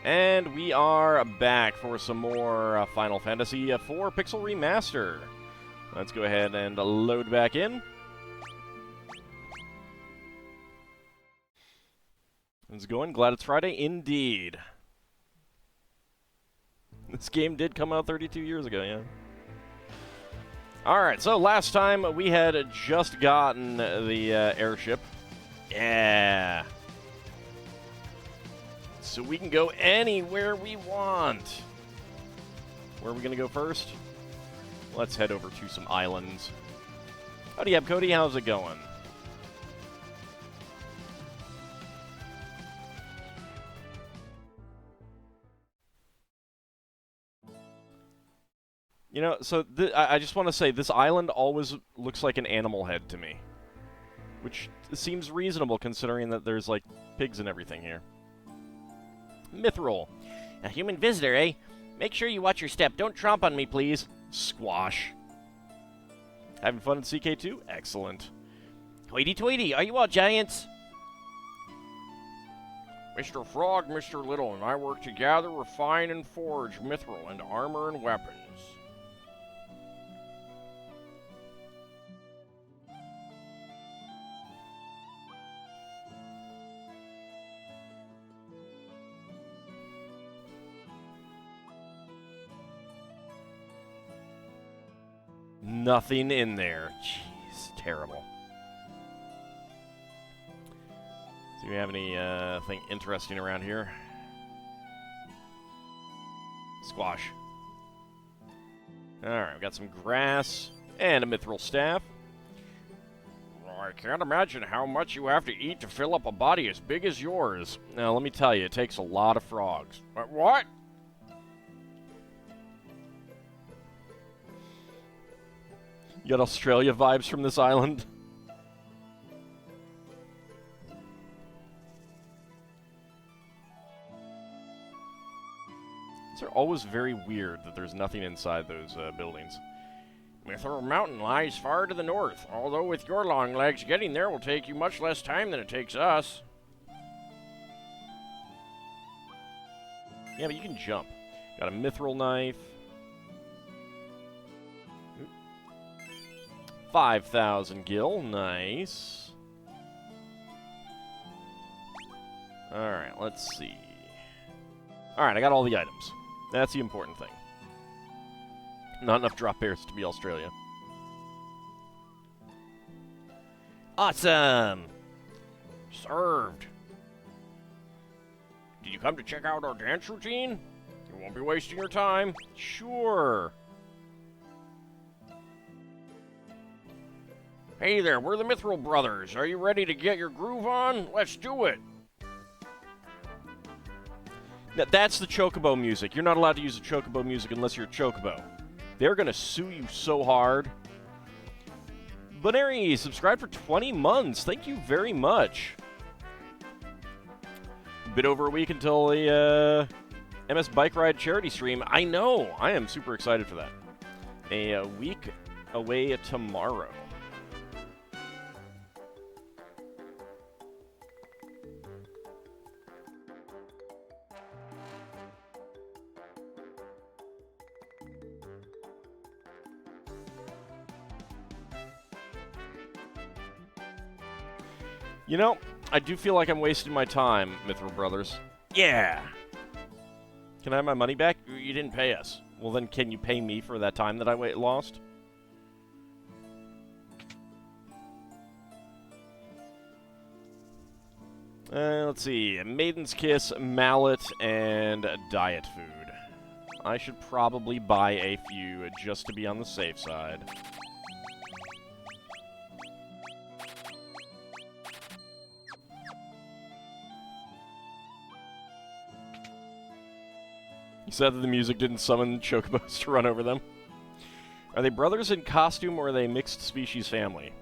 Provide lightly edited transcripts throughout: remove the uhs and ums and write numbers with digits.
And we are back for some more Final Fantasy IV Pixel Remaster. Let's go ahead and load back in. It's going. Glad it's Friday indeed. This game did come out 32 years ago, yeah. Alright, so last time we had just gotten the airship. Yeah. So we can go anywhere we want. Where are we going to go first? Let's head over to some islands. Howdy up, Cody. How's it going? You know, so I just want to say, this island always looks like an animal head to me. Which seems reasonable considering that there's, like, pigs and everything here. Mithril. A human visitor, eh? Make sure you watch your step. Don't tromp on me, please. Squash. Having fun in CK2? Excellent. Hoity-toity, are you all giants? Mr. Frog, Mr. Little, and I work to gather, refine, and forge mithril into armor and weapons. Nothing in there. Jeez, terrible. Do we have anything interesting around here? Squash. Alright, we got some grass and a mithril staff. I can't imagine how much you have to eat to fill up a body as big as yours. Now, let me tell you, it takes a lot of frogs. What? You got Australia vibes from this island? These are always very weird that there's nothing inside those buildings. Mithril Mountain lies far to the north, although with your long legs, getting there will take you much less time than it takes us. Yeah, but you can jump. Got a mithril knife. 5,000 gil, nice. Alright, let's see. Alright, I got all the items. That's the important thing. Not enough drop bears to be Australia. Awesome! Served. Did you come to check out our dance routine? You won't be wasting your time. Sure. Hey there, we're the Mithril Brothers. Are you ready to get your groove on? Let's do it. Now, that's the Chocobo music. You're not allowed to use the Chocobo music unless you're a Chocobo. They're going to sue you so hard. Bunary, subscribed for 20 months. Thank you very much. A bit over a week until the MS Bike Ride charity stream. I know. I am super excited for that. A week away tomorrow. You know, I do feel like I'm wasting my time, Mithril Brothers. Yeah! Can I have my money back? You didn't pay us. Well, then can you pay me for that time that I lost? Let's see. Maiden's Kiss, Mallet, and diet food. I should probably buy a few just to be on the safe side. He said that the music didn't summon chocobos to run over them. Are they brothers in costume or are they mixed species family?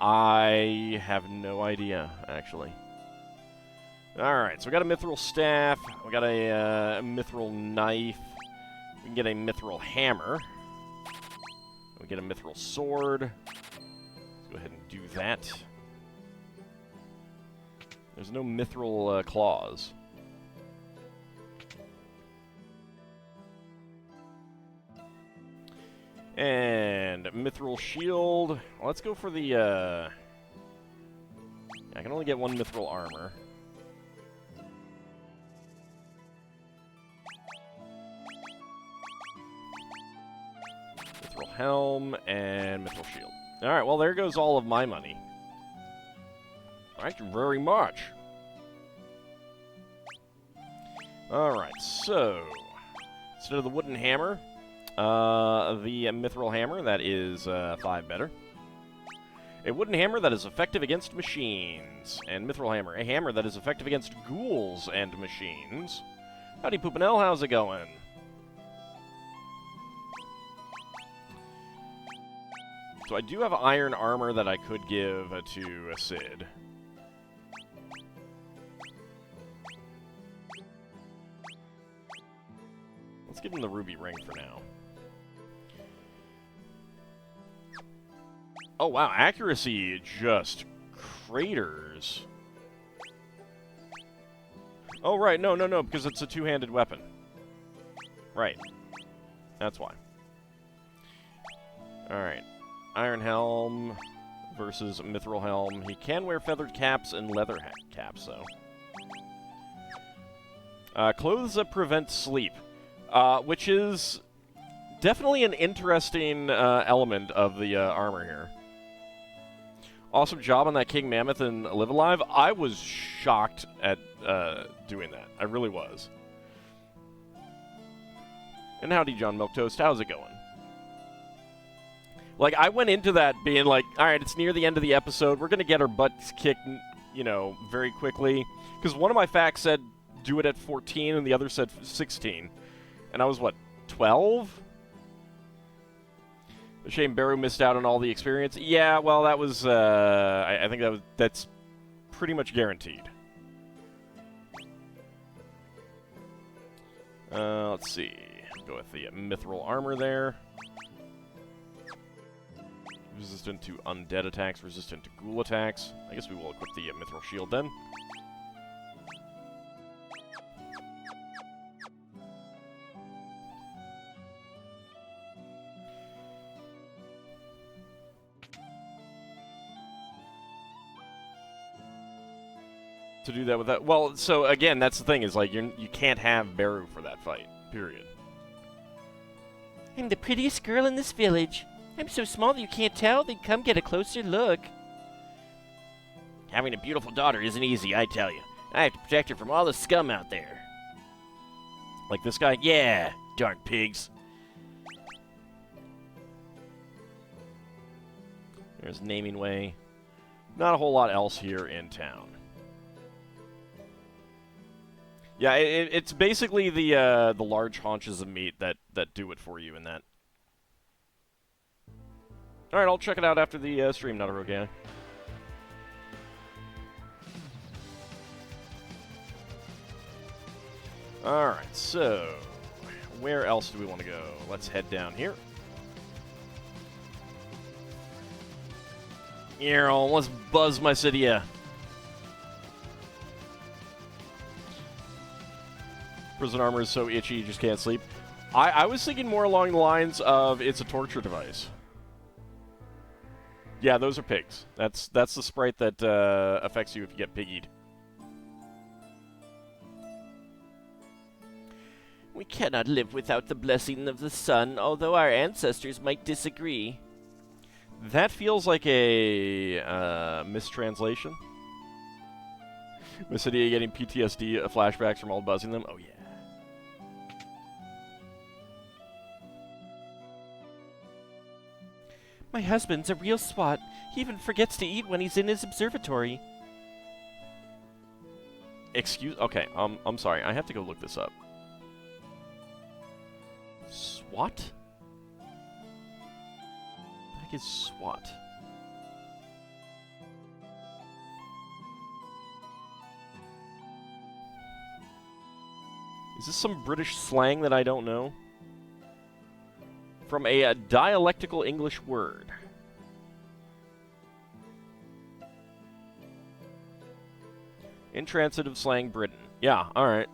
I have no idea, actually. Alright, so we got a mithril staff. We got a mithril knife. We can get a mithril hammer. We get a mithril sword. Let's go ahead and do that. There's no mithril claws. And Mithril Shield. Let's go for the, I can only get one Mithril Armor. Mithril Helm and Mithril Shield. Alright, well, there goes all of my money. Thank you very much. Alright, so instead of the wooden hammer, the Mithril Hammer, that is 5 better. A wooden hammer that is effective against machines. And Mithril Hammer, a hammer that is effective against ghouls and machines. Howdy, Poopinell, how's it going? So I do have iron armor that I could give to Sid. Let's give him the ruby ring for now. Oh, wow. Accuracy just craters. Oh, right. No, because it's a two-handed weapon. Right. That's why. Alright. Iron Helm versus Mithril Helm. He can wear feathered caps and leather caps, though. Clothes that prevent sleep. Which is definitely an interesting element of the armor here. Awesome job on that King Mammoth and Live Alive. I was shocked at doing that. I really was. And howdy, John Milktoast. How's it going? Like, I went into that being like, alright, it's near the end of the episode. We're going to get our butts kicked, you know, very quickly. Because one of my facts said do it at 14 and the other said 16. And I was, what, 12? A shame Baru missed out on all the experience. Yeah, well, that was, I think that's pretty much guaranteed. Let's see. Go with the Mithril Armor there. Resistant to undead attacks, resistant to ghoul attacks. I guess we will equip the Mithril Shield then. To do that with that. Well, so again, that's the thing, is like you can't have Baru for that fight. Period. I'm the prettiest girl in this village. I'm so small that you can't tell, then come get a closer look. Having a beautiful daughter isn't easy, I tell you. I have to protect her from all the scum out there. Like this guy? Yeah, darn pigs. There's Naming Way. Not a whole lot else here in town. Yeah, it's basically the large haunches of meat that do it for you in that. Alright, I'll check it out after the stream, not a rogue guy. Alright, so where else do we want to go? Let's head down here. Here, let's buzz my city. Prison armor is so itchy you just can't sleep. I was thinking more along the lines of it's a torture device. Yeah, those are pigs. That's the sprite that affects you if you get piggied. We cannot live without the blessing of the sun, although our ancestors might disagree. That feels like a mistranslation. Miss Idia getting PTSD flashbacks from all buzzing them. Oh, yeah. My husband's a real swot. He even forgets to eat when he's in his observatory. Okay, I'm sorry. I have to go look this up. SWAT? What the heck is SWAT? Is this some British slang that I don't know? From a dialectical English word. Intransitive slang Britain. Yeah, alright.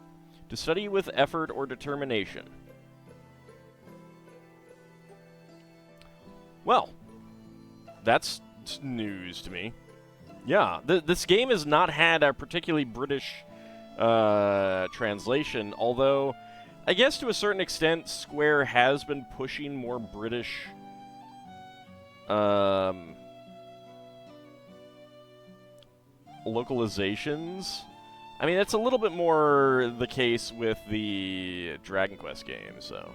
To study with effort or determination. Well, that's news to me. Yeah, this game has not had a particularly British translation, although I guess to a certain extent Square has been pushing more British localizations. I mean, it's a little bit more the case with the Dragon Quest game, so...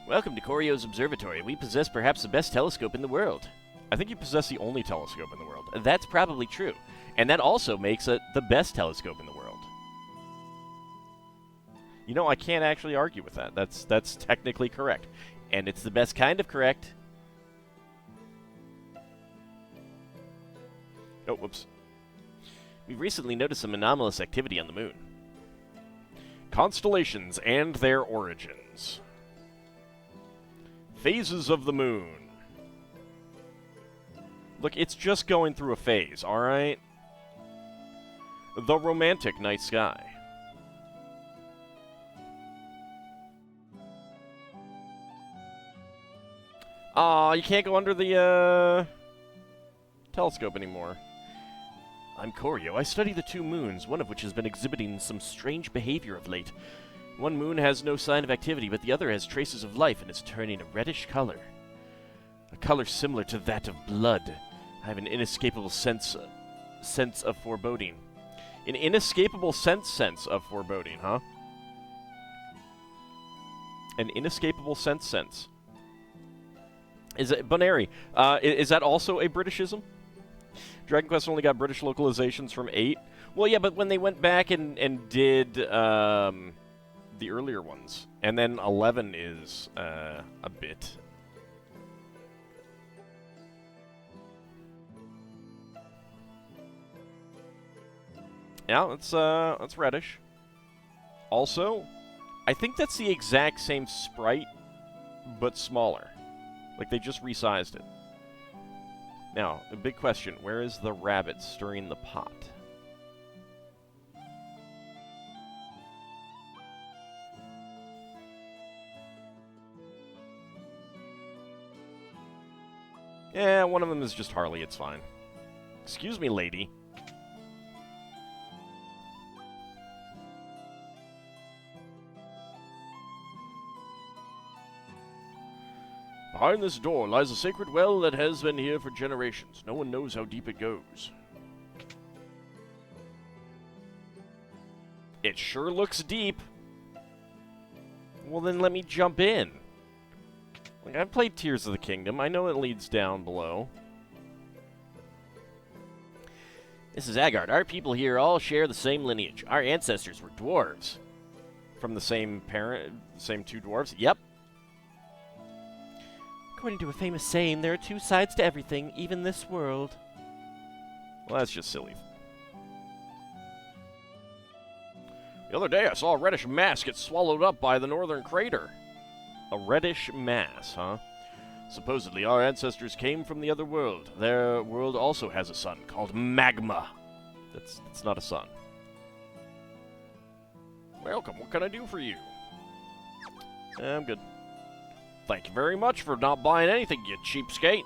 Welcome to Choreos Observatory. We possess perhaps the best telescope in the world. I think you possess the only telescope in the world. That's probably true. And that also makes it the best telescope in the world. You know, I can't actually argue with that. That's technically correct. And it's the best kind of correct. Oh, whoops. We've recently noticed some anomalous activity on the moon. Constellations and their origins. Phases of the moon. Look, it's just going through a phase, alright? The romantic night sky. Aw, you can't go under the, telescope anymore. I'm Choreo. I study the two moons, one of which has been exhibiting some strange behavior of late. One moon has no sign of activity, but the other has traces of life and is turning a reddish color. A color similar to that of blood. I have an inescapable sense of foreboding. An inescapable sense of foreboding, huh? An inescapable sense. Is it Bonary? Is that also a Britishism? Dragon Quest only got British localizations from 8. Well, yeah, but when they went back and did the earlier ones, and then 11 is a bit. Yeah, that's reddish. Also, I think that's the exact same sprite, but smaller. Like, they just resized it. Now, a big question. Where is the rabbit stirring the pot? Yeah, one of them is just Harley. It's fine. Excuse me, lady. Behind this door lies a sacred well that has been here for generations. No one knows how deep it goes. It sure looks deep. Well, then let me jump in. Like, I've played Tears of the Kingdom. I know it leads down below. This is Naggart. Our people here all share the same lineage. Our ancestors were dwarves. From the same parent, same two dwarves? Yep. According to a famous saying, there are two sides to everything, even this world. Well, that's just silly. The other day, I saw a reddish mass get swallowed up by the northern crater. A reddish mass, huh? Supposedly, our ancestors came from the other world. Their world also has a sun called magma. It's not a sun. Welcome. What can I do for you? I'm good. Thank you very much for not buying anything, you cheapskate.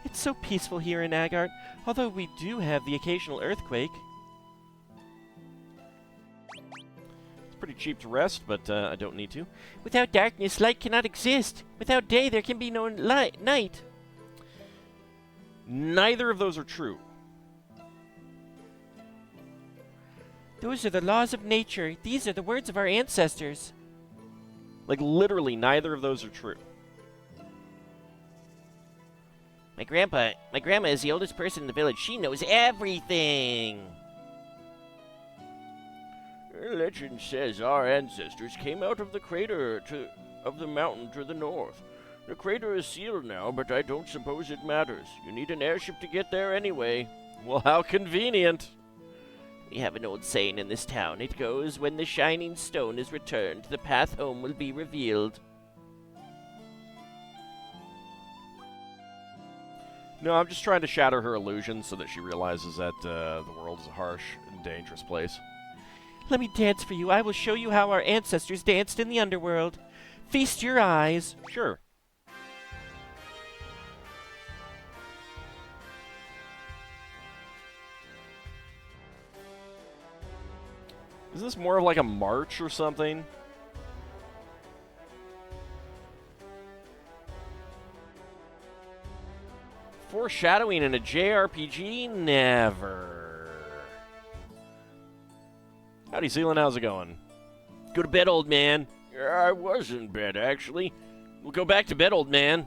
It's so peaceful here in Naggart, although we do have the occasional earthquake. It's pretty cheap to rest, but I don't need to. Without darkness, light cannot exist. Without day, there can be no night. Neither of those are true. Those are the laws of nature. These are the words of our ancestors. Like, literally, neither of those are true. My grandma is the oldest person in the village. She knows everything. Legend says our ancestors came out of the crater of the mountain to the north. The crater is sealed now, but I don't suppose it matters. You need an airship to get there anyway. Well, how convenient. We have an old saying in this town. It goes, when the shining stone is returned, the path home will be revealed. No, I'm just trying to shatter her illusions so that she realizes that the world is a harsh and dangerous place. Let me dance for you. I will show you how our ancestors danced in the underworld. Feast your eyes. Sure. Is this more of like a march or something? Foreshadowing in a JRPG? Never. Howdy, Zealand. How's it going? Go to bed, old man. Yeah, I was in bed, actually. We'll go back to bed, old man.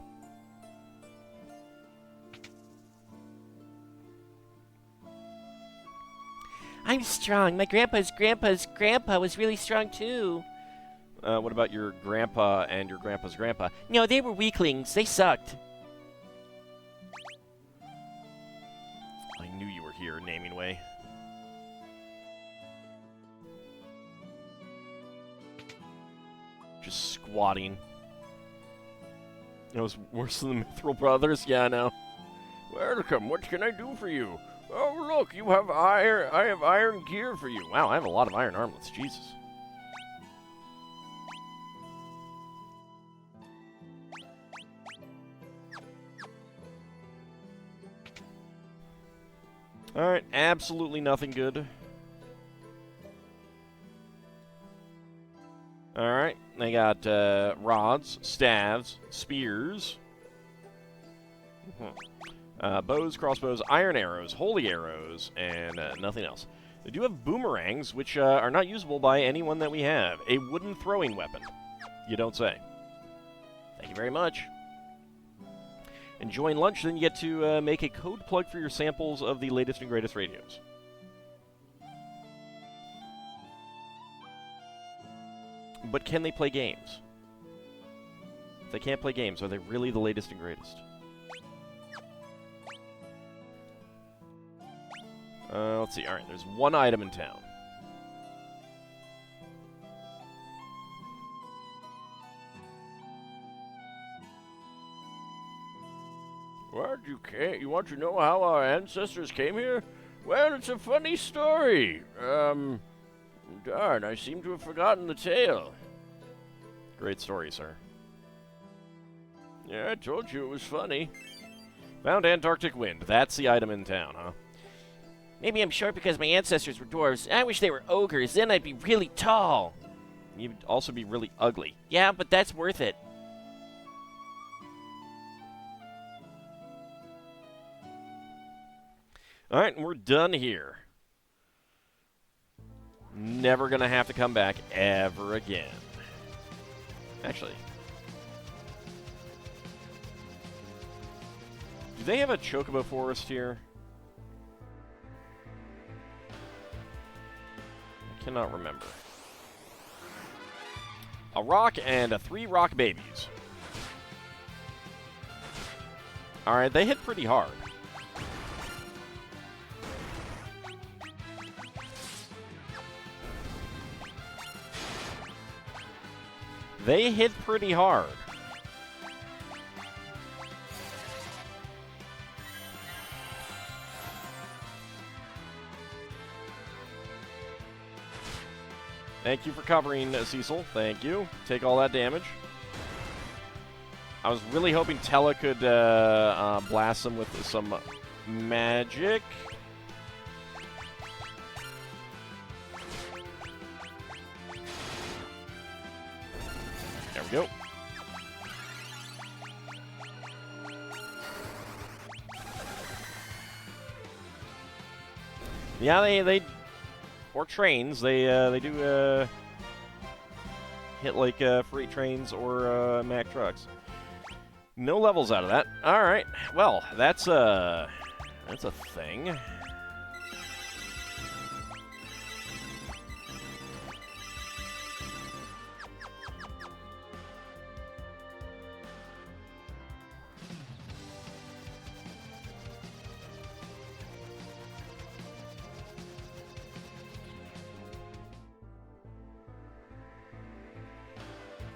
I'm strong. My grandpa's grandpa was really strong, too. What about your grandpa and your grandpa's grandpa? No, they were weaklings. They sucked. I knew you were here, Naming Way. Just squatting. It was worse than the Mithril brothers? Yeah, I know. Welcome, what can I do for you? Oh, look, you have iron. I have iron gear for you. Wow, I have a lot of iron armlets. Jesus. Alright, absolutely nothing good. Alright, they got rods, staves, spears, bows, crossbows, iron arrows, holy arrows, and nothing else. They do have boomerangs, which are not usable by anyone that we have. A wooden throwing weapon. You don't say. Thank you very much. Enjoying lunch, then you get to make a code plug for your samples of the latest and greatest radios. But can they play games? If they can't play games, are they really the latest and greatest? Let's see. Alright, there's one item in town. What? You want to know how our ancestors came here? Well, it's a funny story. Darn, I seem to have forgotten the tale. Great story, sir. Yeah, I told you it was funny. Found Antarctic wind. That's the item in town, huh? Maybe I'm short because my ancestors were dwarves. I wish they were ogres. Then I'd be really tall. You'd also be really ugly. Yeah, but that's worth it. Alright, and we're done here. Never gonna have to come back ever again. Actually. Do they have a Chocobo Forest here? I cannot remember. A rock and 3 rock babies. Alright, they hit pretty hard. They hit pretty hard. Thank you for covering, Cecil. Thank you. Take all that damage. I was really hoping Tella could blast them with some magic. There we go. Yeah, they or trains. They do hit like freight trains or Mack trucks. No levels out of that. All right. Well, that's a thing.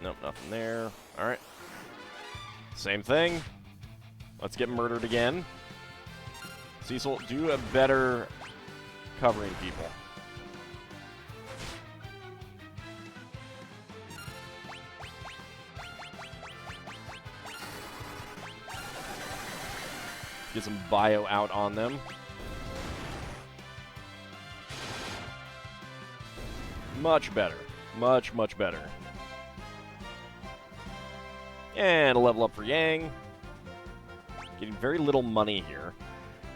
Nope, nothing there. Alright. Same thing. Let's get murdered again. Cecil, do a better covering people. Get some bio out on them. Much better. Much, much better. And a level up for Yang. Getting very little money here.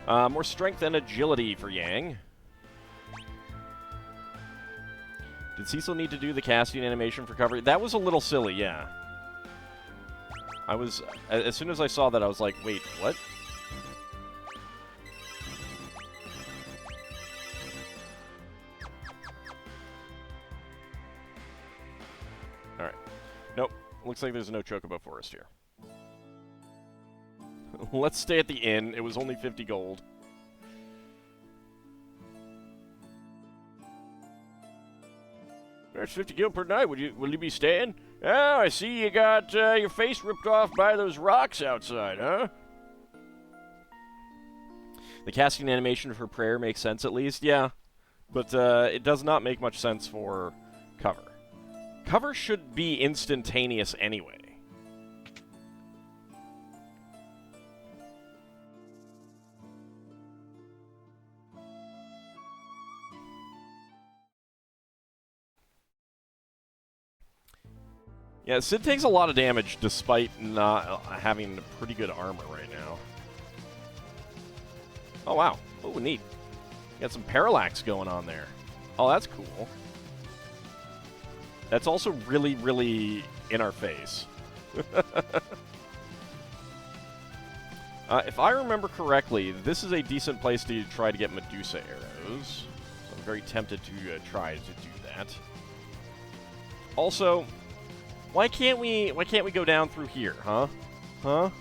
More strength and agility for Yang. Did Cecil need to do the casting animation for cover? That was a little silly, yeah. I was... As soon as I saw that, I was like, wait, what? Alright. Nope. Looks like there's no Chocobo Forest here. Let's stay at the inn. It was only 50 gold. That's 50 gold per night. Will you be staying? Oh, I see you got your face ripped off by those rocks outside, huh? The casting animation for prayer makes sense at least, yeah. But it does not make much sense for cover. Cover should be instantaneous anyway. Yeah, Sid takes a lot of damage despite not having pretty good armor right now. Oh, wow. Oh, neat. Got some parallax going on there. Oh, that's cool. That's also really, really in our face. If I remember correctly, this is a decent place to try to get Medusa arrows. So I'm very tempted to try to do that. Also... Why can't we go down through here, huh? Huh?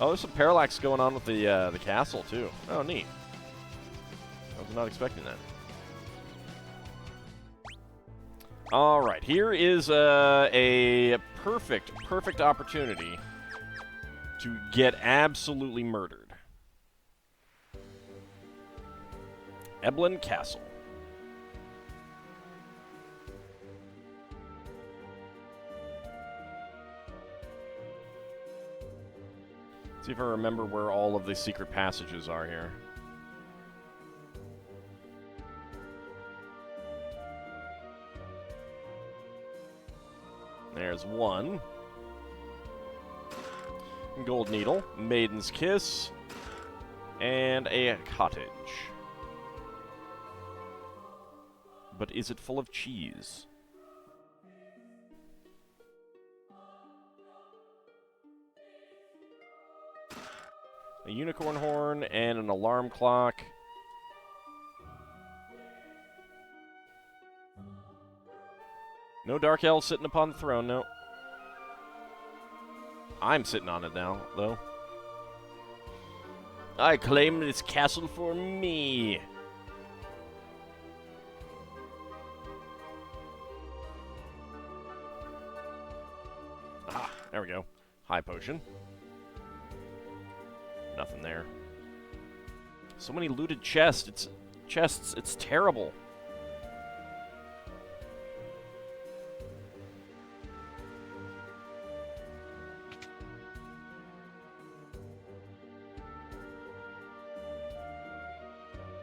Oh, there's some parallax going on with the castle too. Oh, neat. I was not expecting that. All right, here is a perfect opportunity to get absolutely murdered. Evelyn Castle. See if I remember where all of the secret passages are here. There's one. Gold Needle, Maiden's Kiss, and a cottage. But is it full of cheese? A unicorn horn and an alarm clock. No Dark Elf sitting upon the throne, no. I'm sitting on it now, though. I claim this castle for me. Ah, there we go. High potion. Nothing there. So many looted chests. It's terrible.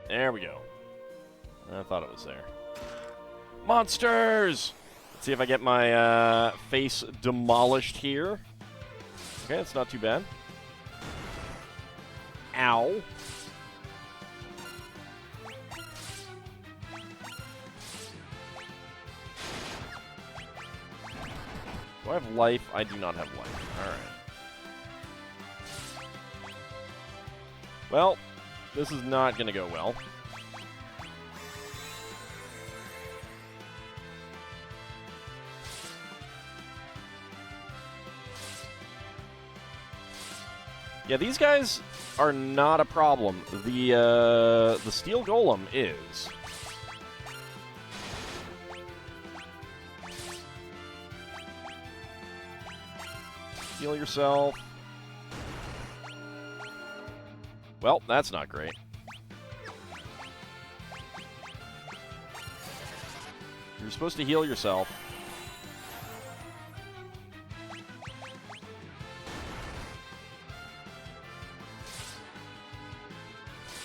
There we go. I thought it was there. Monsters! Let's see if I get my face demolished here. Okay, that's not too bad. Ow. Do I have life? I do not have life. Alright. Well, this is not going to go well. Yeah, these guys are not a problem. The steel golem is. Heal yourself. Well, that's not great. You're supposed to heal yourself.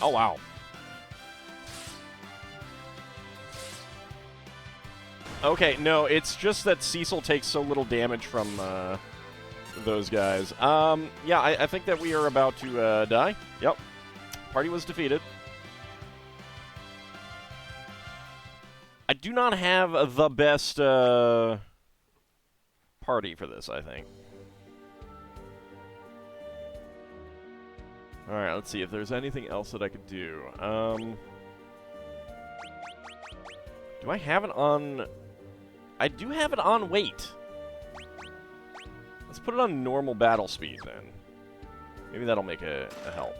Oh, wow. Okay, no, it's just that Cecil takes so little damage from those guys. Yeah, I think that we are about to die. Yep. Party was defeated. I do not have the best party for this, I think. Alright, let's see if there's anything else that I could do. Do I have it on... I do have it on weight. Let's put it on normal battle speed, then. Maybe that'll make a help.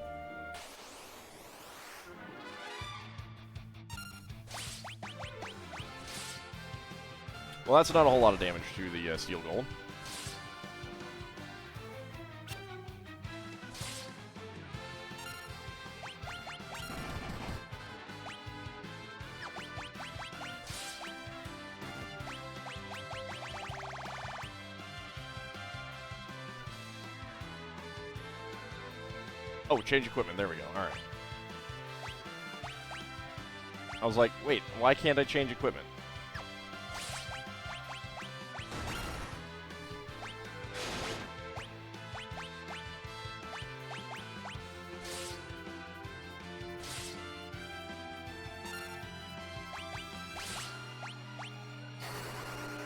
Well, that's not a whole lot of damage to the steel golem. Oh, change equipment. There we go. All right. I was like, wait, why can't I change equipment?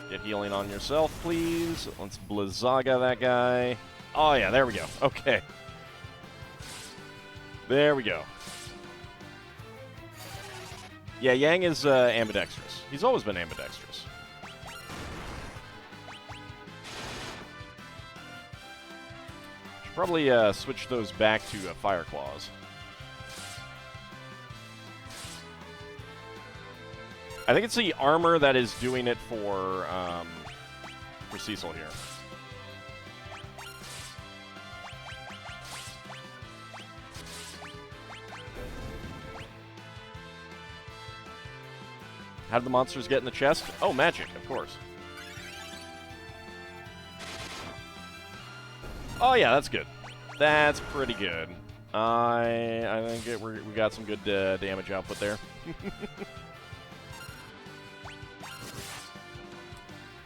Get healing on yourself, please. Let's Blizzaga that guy. Oh, yeah, there we go. Okay. There we go. Yeah, Yang is ambidextrous. He's always been ambidextrous. Should probably switch those back to Fire Claws. I think it's the armor that is doing it for Cecil here. How did the monsters get in the chest? Oh, magic, of course. Oh, yeah, that's good. That's pretty good. I think we got some good damage output there.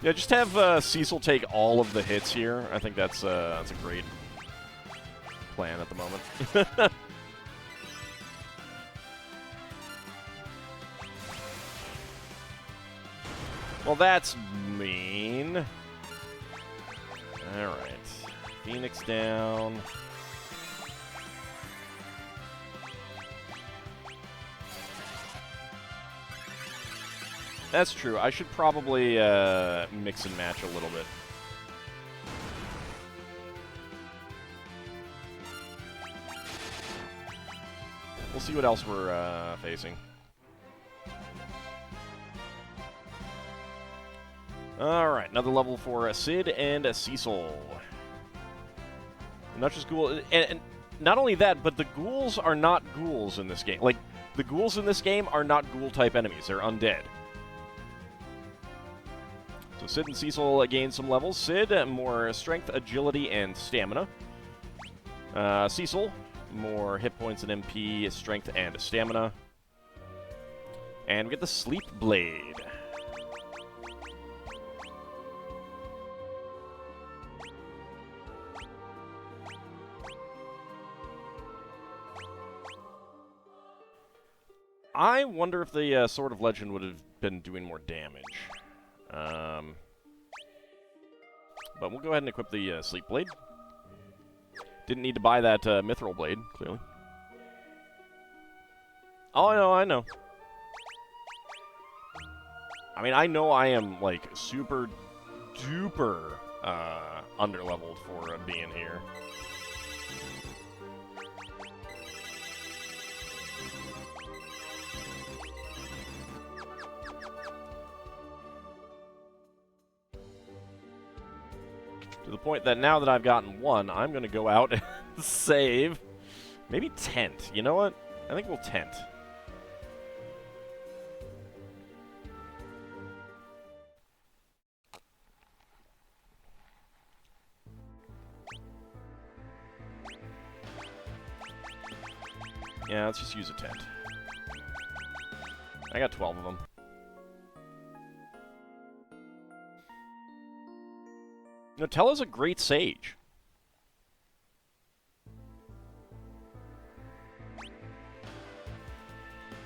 Yeah, just have Cecil take all of the hits here. I think that's a great plan at the moment. Well, that's mean. All right. Phoenix down. That's true. I should probably mix and match a little bit. We'll see what else we're facing. Alright, another level for Sid and Cecil. Not just ghouls, and not only that, but the ghouls are not ghouls in this game. Like, the ghouls in this game are not ghoul-type enemies. They're undead. So Sid and Cecil gain some levels. Sid, more strength, agility, and stamina. Cecil, more hit points and MP, strength, and stamina. And we get the Sleep Blade. I wonder if the Sword of Legend would have been doing more damage. But we'll go ahead and equip the Sleep Blade. Didn't need to buy that Mithril Blade, clearly. Oh, I know. I mean, I know I am, like, super duper underleveled for being here. To the point that now that I've gotten one, I'm going to go out and save. Maybe tent. You know what? I think we'll tent. Yeah, let's just use a tent. I got 12 of them. Nutella's a great sage.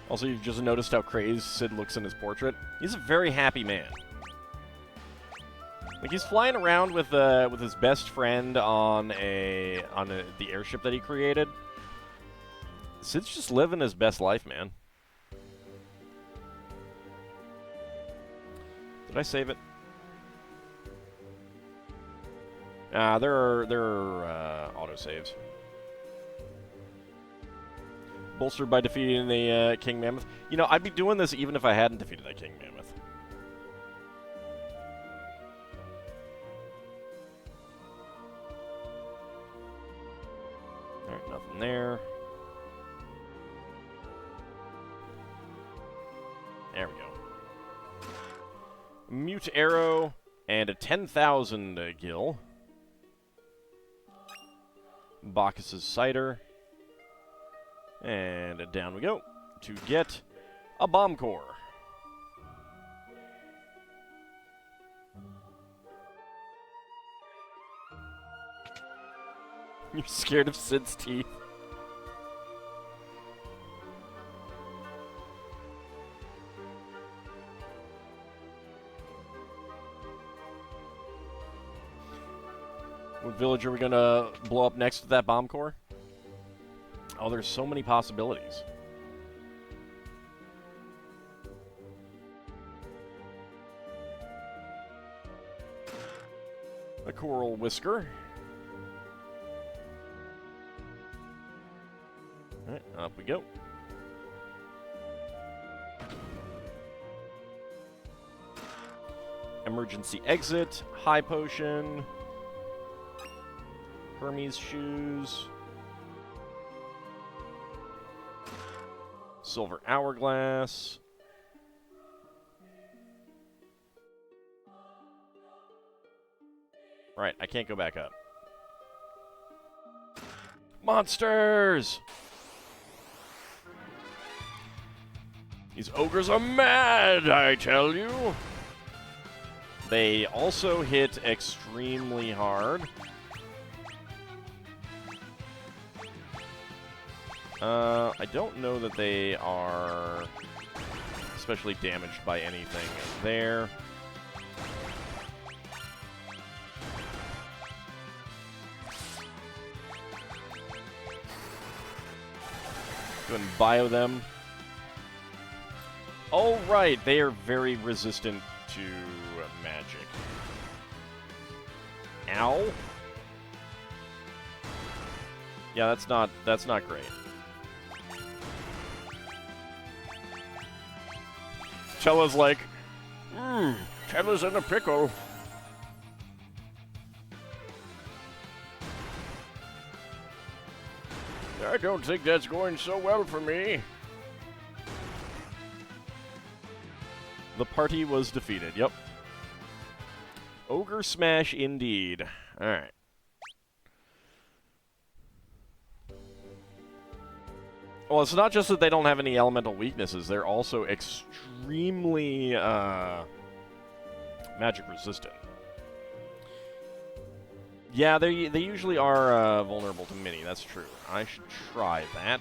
Also, you've just noticed how crazed Sid looks in his portrait. He's a very happy man. Like, he's flying around with his best friend on the airship that he created. Sid's just living his best life, man. Did I save it? There are autosaves. Bolstered by defeating the King Mammoth. You know, I'd be doing this even if I hadn't defeated that King Mammoth. Alright, nothing there. There we go. Mute arrow and a 10,000 gil. Bacchus's cider. And down we go to get a bomb core. You're scared of Sid's teeth. What village are we gonna blow up next with that bomb core? Oh, there's so many possibilities. A coral whisker. Alright, up we go. Emergency exit, high potion, Hermes shoes, silver hourglass. Right, I can't go back up. Monsters! These ogres are mad, I tell you! They also hit extremely hard. I don't know that they are especially damaged by anything there. Go ahead and bio them. Oh, right, they are very resistant to magic. Ow. Yeah, that's not great. Chella's like, Chella's in a pickle. I don't think that's going so well for me. The party was defeated, yep. Ogre Smash indeed. Alright. Well, it's not just that they don't have any elemental weaknesses, they're also extremely magic resistant. Yeah, they usually are vulnerable to Mini, that's true. I should try that.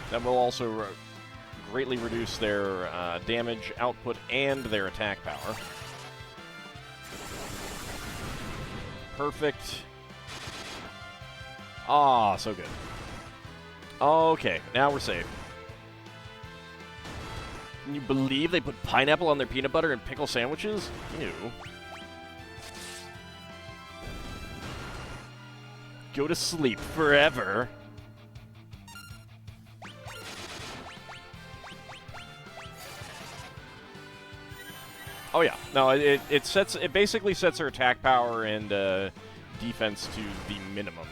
That will also greatly reduce their damage output and their attack power. Perfect. Ah, so good. Okay, now we're safe. Can you believe they put pineapple on their peanut butter and pickle sandwiches? Ew. Go to sleep forever. Oh yeah, no, it basically sets her attack power and defense to the minimum.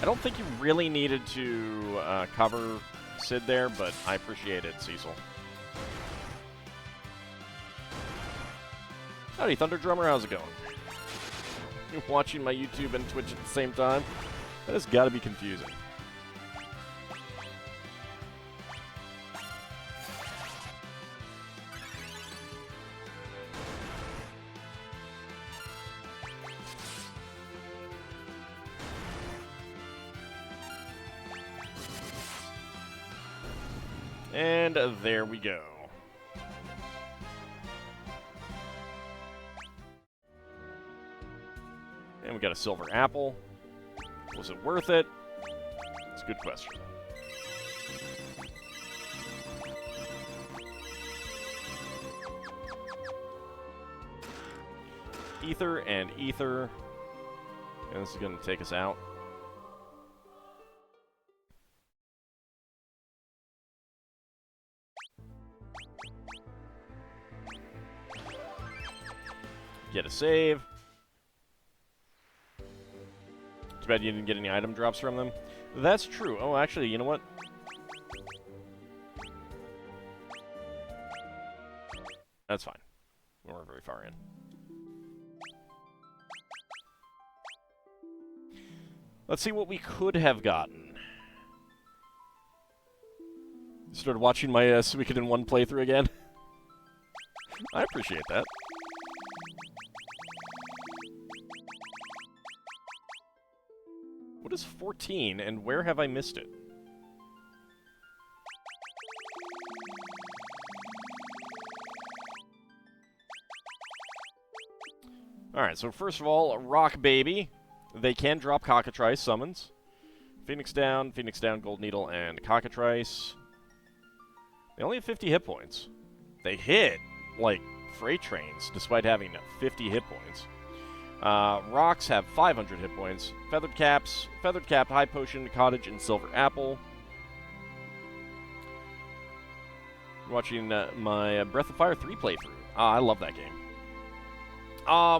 I don't think you really needed to cover Sid there, but I appreciate it, Cecil. Howdy, Thunder Drummer, how's it going? You're watching my YouTube and Twitch at the same time? That has got to be confusing. And there we go. And we got a silver apple. Was it worth it? It's a good question. Ether and ether. And this is going to take us out. Get a save. Too bad you didn't get any item drops from them. That's true. Oh, actually, you know what? That's fine. We weren't very far in. Let's see what we could have gotten. Started watching my Suikoden 1 playthrough again. I appreciate that. What is 14, and where have I missed it? Alright, so first of all, Rock Baby. They can drop Cockatrice summons. Phoenix down, Gold Needle, and Cockatrice. They only have 50 hit points. They hit like freight trains, despite having 50 hit points. Rocks have 500 hit points. Feathered Cap, High Potion, Cottage, and Silver Apple. Watching my Breath of Fire 3 playthrough. I love that game.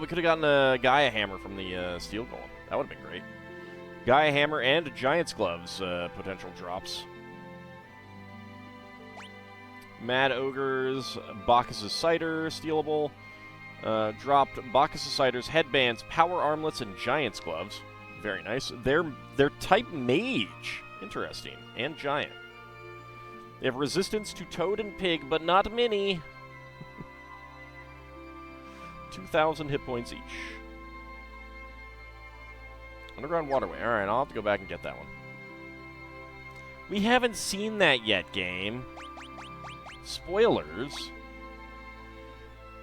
We could have gotten a Gaia Hammer from the Steel Golem. That would have been great. Gaia Hammer and Giant's Gloves potential drops. Mad Ogres, Bacchus' Cider, stealable. Dropped Bacchus' Cider's headbands, power armlets, and Giant's Gloves. Very nice. They're type Mage. Interesting. And Giant. They have resistance to Toad and Pig, but not Mini. 2,000 hit points each. Underground Waterway. Alright, I'll have to go back and get that one. We haven't seen that yet, game. Spoilers.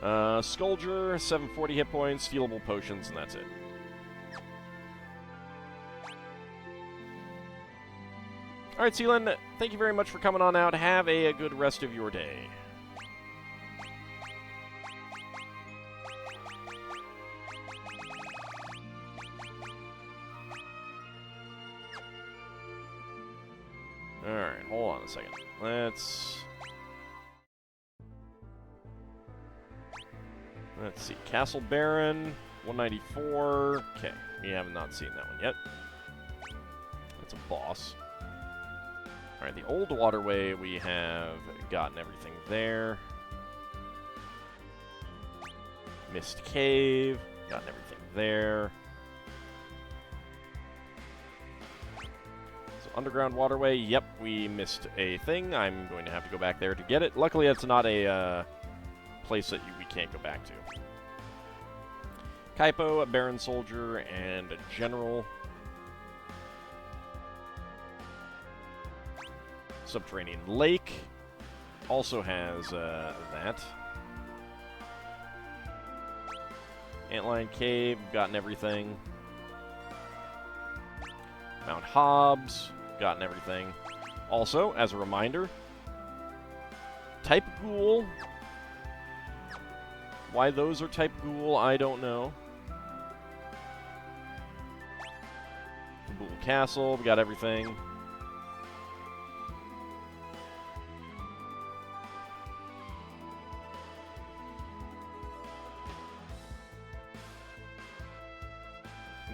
Scoldger, 740 hit points, stealable potions, and that's it. Alright, Seelan, thank you very much for coming on out. Have a good rest of your day. Alright, hold on a second. Let's see. Castle Baron, 194. Okay, we have not seen that one yet. That's a boss. Alright, the Old Waterway, we have gotten everything there. Mist Cave, gotten everything there. So Underground Waterway, yep, we missed a thing. I'm going to have to go back there to get it. Luckily, that's not a place that we can't go back to. Kaipo, a Baron Soldier, and a General. Subterranean Lake also has that. Antlion Cave, gotten everything. Mount Hobbs, gotten everything. Also, as a reminder, Type Ghoul. Why those are Type Ghoul, I don't know. Ghoul Castle, we got everything.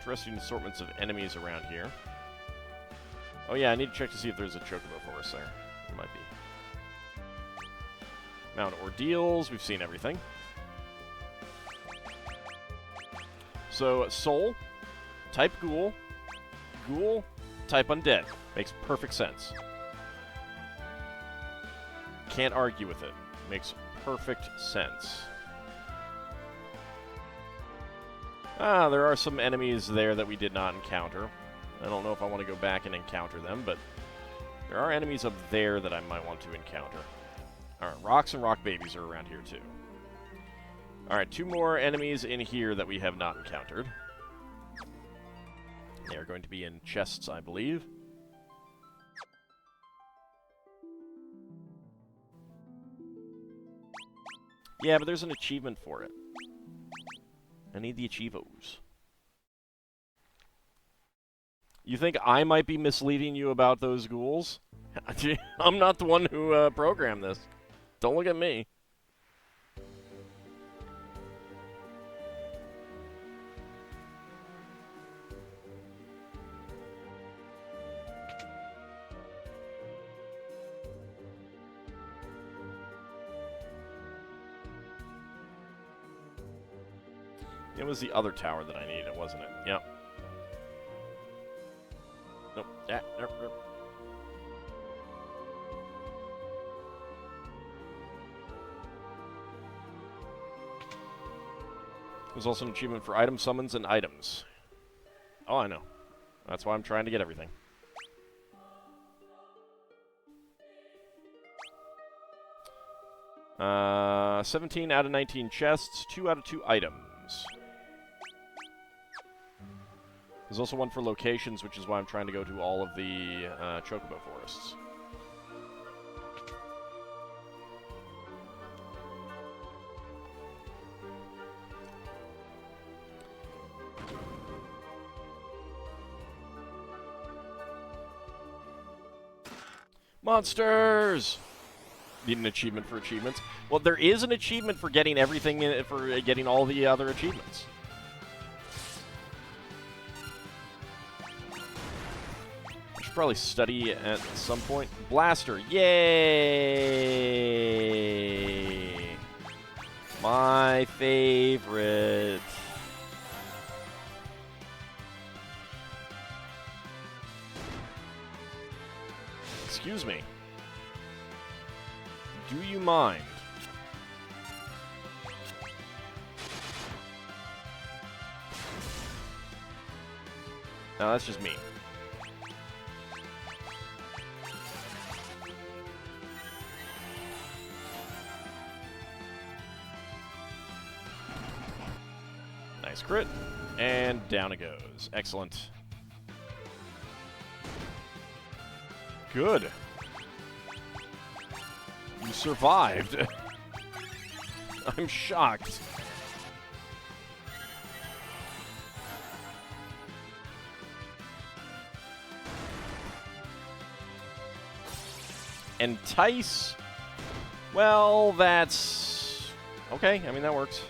interesting assortments of enemies around here. Oh yeah, I need to check to see if there's a Chocobo Forest there. There might be. Mount Ordeals, we've seen everything. So, Soul, type Ghoul, Ghoul, type Undead. Makes perfect sense. Can't argue with it. Makes perfect sense. Ah, there are some enemies there that we did not encounter. I don't know if I want to go back and encounter them, but there are enemies up there that I might want to encounter. Alright, rocks and rock babies are around here too. Alright, 2 more enemies in here that we have not encountered. They are going to be in chests, I believe. Yeah, but there's an achievement for it. I need the achievos. You think I might be misleading you about those ghouls? I'm not the one who programmed this. Don't look at me. It was the other tower that I needed, wasn't it? Yep. Nope. Nope. There's also an achievement for item summons and items. Oh, I know. That's why I'm trying to get everything. Uh, 17 out of 19 chests, 2 out of 2 items. There's also one for locations, which is why I'm trying to go to all of the Chocobo Forests. Monsters! Need an achievement for achievements. Well, there is an achievement for getting everything in, for getting all the other achievements. I should probably study at some point. Blaster, yay! My favorite. Excuse me. Do you mind? No, that's just me. Nice crit. And down it goes. Excellent. Good. You survived. I'm shocked. Entice? Well, that's... okay, I mean, that works.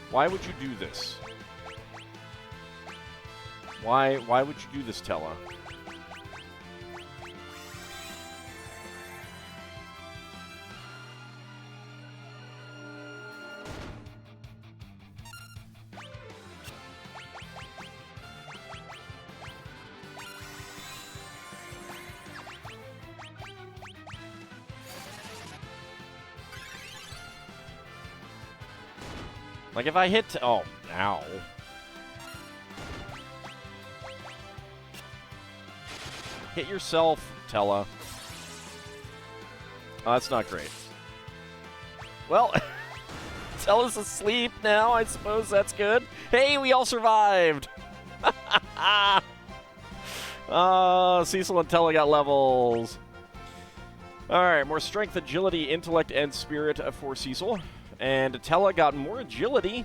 Why would you do this? Why would you do this, Tella? Like, if I hit... oh, ow. Hit yourself, Tella. Oh, that's not great. Well, Tella's asleep now. I suppose that's good. Hey, we all survived! Cecil and Tella got levels. Alright, more strength, agility, intellect, and spirit for Cecil. And Tella got more agility.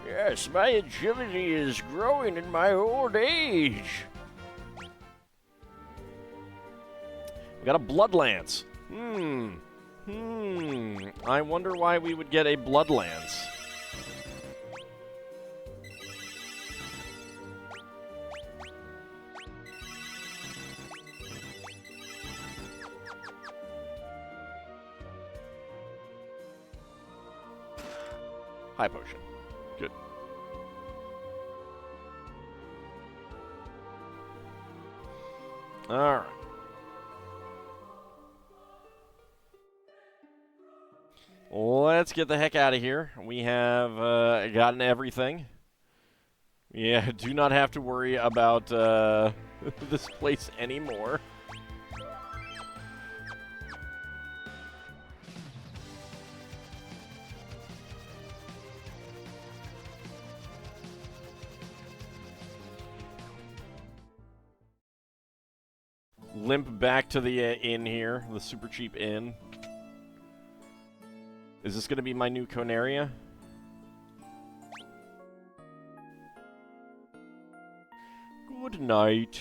Yes, my agility is growing in my old age. We got a Blood Lance. I wonder why we would get a Blood Lance. High potion. Good. Alright. Let's get the heck out of here. We have gotten everything. Yeah, do not have to worry about this place anymore. Limp back to the inn here, the super cheap inn. Is this going to be my new Conaria? Good night.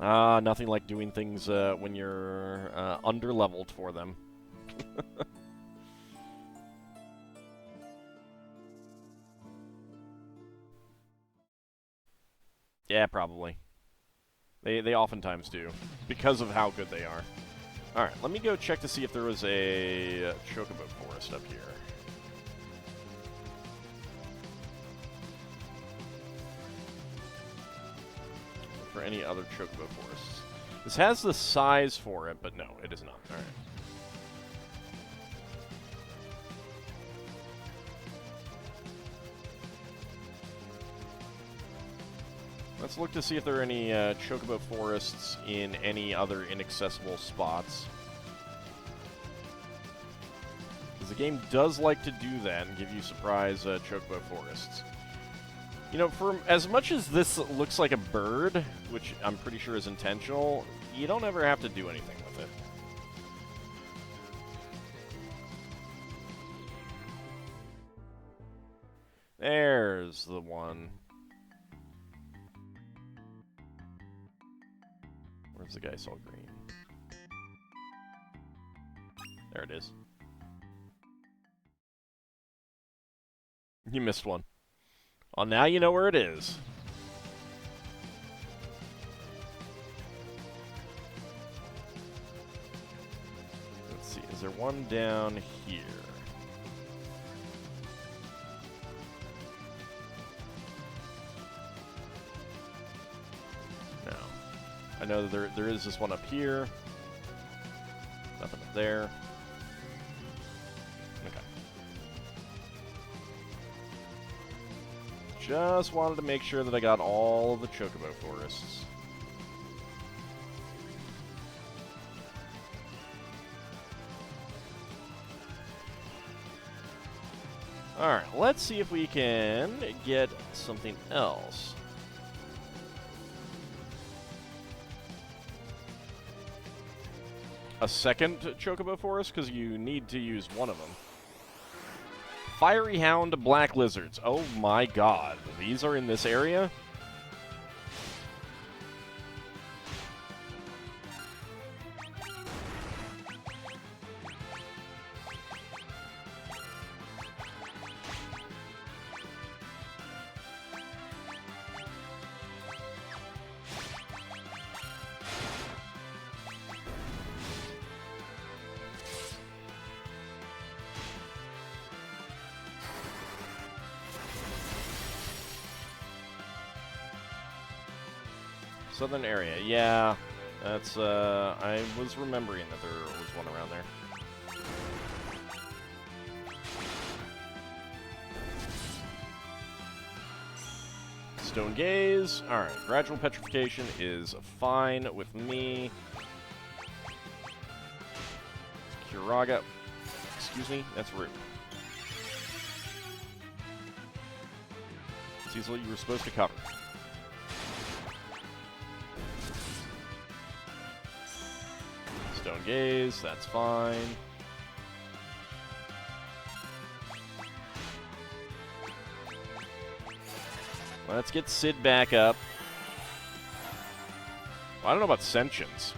Nothing like doing things when you're under-leveled for them. Yeah, probably. They oftentimes do, because of how good they are. Alright, let me go check to see if there was a Chocobo Forest up here. For any other Chocobo Forests. This has the size for it, but no, it is not. Alright. Let's look to see if there are any Chocobo Forests in any other inaccessible spots. Because the game does like to do that and give you surprise Chocobo Forests. You know, for as much as this looks like a bird, which I'm pretty sure is intentional, you don't ever have to do anything with it. There's the one. Where's the guy saw green? There it is. You missed one. Well, now you know where it is. Let's see, is there one down here? No. I know that there is this one up here. Nothing up there. Okay. Just wanted to make sure that I got all of the Chocobo Forests. Alright, let's see if we can get something else. A second Chocobo Forest, because you need to use one of them. Fiery Hound Black Lizards. Oh my god. These are in this area? Southern area, yeah. That's, I was remembering that there was one around there. Stone Gaze. Alright, Gradual Petrification is fine with me. Kiraga. Excuse me, that's rude. Cecil, you were supposed to cover. Stone Gaze, that's fine. Let's get Sid back up. I don't know about sentience.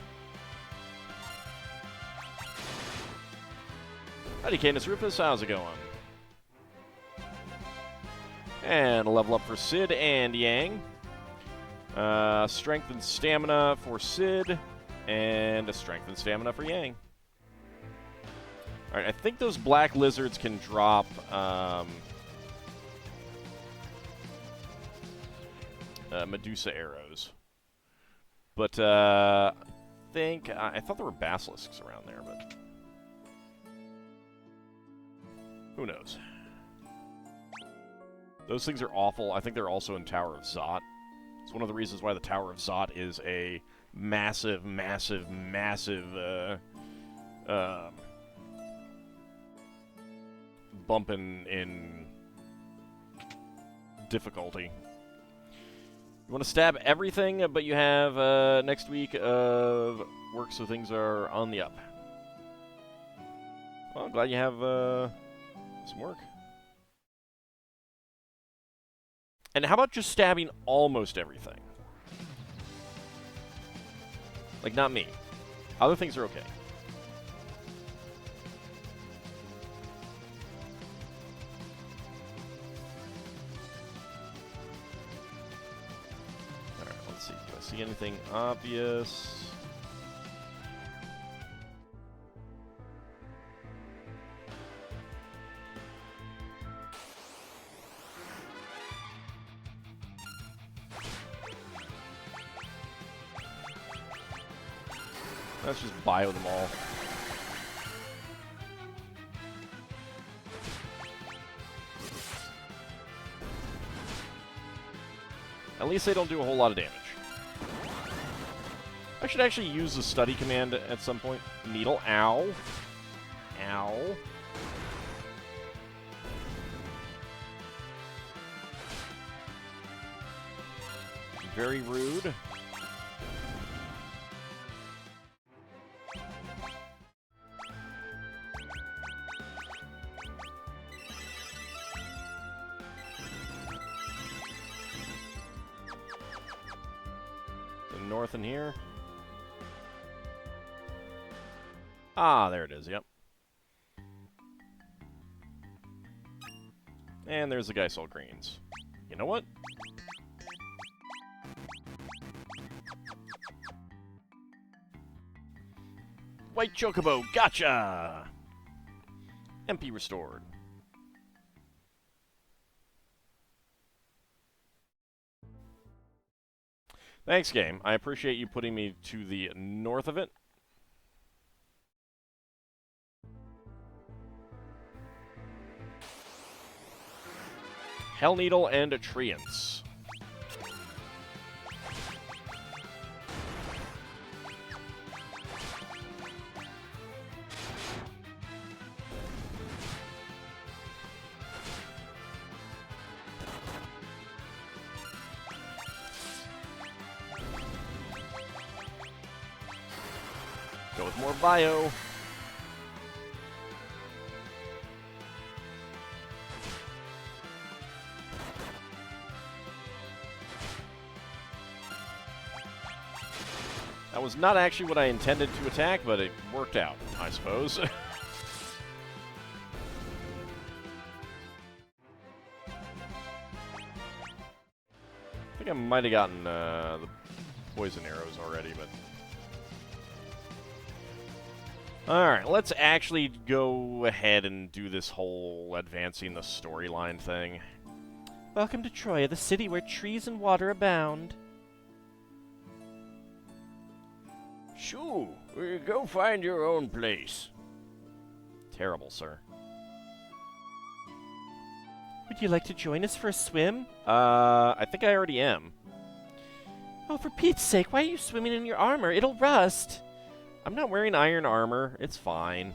Howdy, Canis Rufus. How's it going? And a level up for Sid and Yang. Strength and stamina for Sid. And a strength and stamina for Yang. Alright, I think those black lizards can drop... Medusa arrows. But, I thought there were basilisks around there, but... who knows? Those things are awful. I think they're also in Tower of Zot. It's one of the reasons why the Tower of Zot is a massive, massive, massive, bump in difficulty. You want to stab everything, but you have next week of work, so things are on the up. Well, I'm glad you have some work. And how about just stabbing almost everything? Like, not me. Other things are okay. Alright, let's see. Do I see anything obvious? Let's just bio them all. At least they don't do a whole lot of damage. I should actually use the study command at some point. Needle, ow. Ow. Very rude. North in here. Ah, there it is, yep. And there's the Geisel greens. You know what? White Chocobo, gotcha! MP restored. Thanks, game. I appreciate you putting me to the north of it. Hell Needle and Treants. Go with more bio. That was not actually what I intended to attack, but it worked out, I suppose. I think I might have gotten the poison arrows already, but... Alright, let's actually go ahead and do this whole advancing the storyline thing. Welcome to Troya, the city where trees and water abound. Shoo, go find your own place. Terrible, sir. Would you like to join us for a swim? I think I already am. Oh, for Pete's sake, why are you swimming in your armor? It'll rust. I'm not wearing iron armor. It's fine.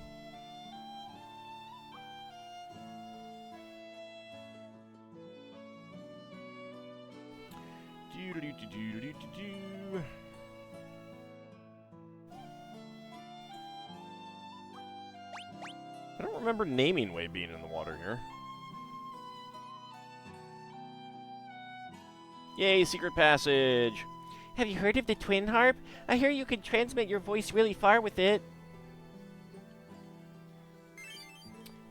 I don't remember Naming Way being in the water here. Yay, secret passage! Have you heard of the twin harp? I hear you can transmit your voice really far with it.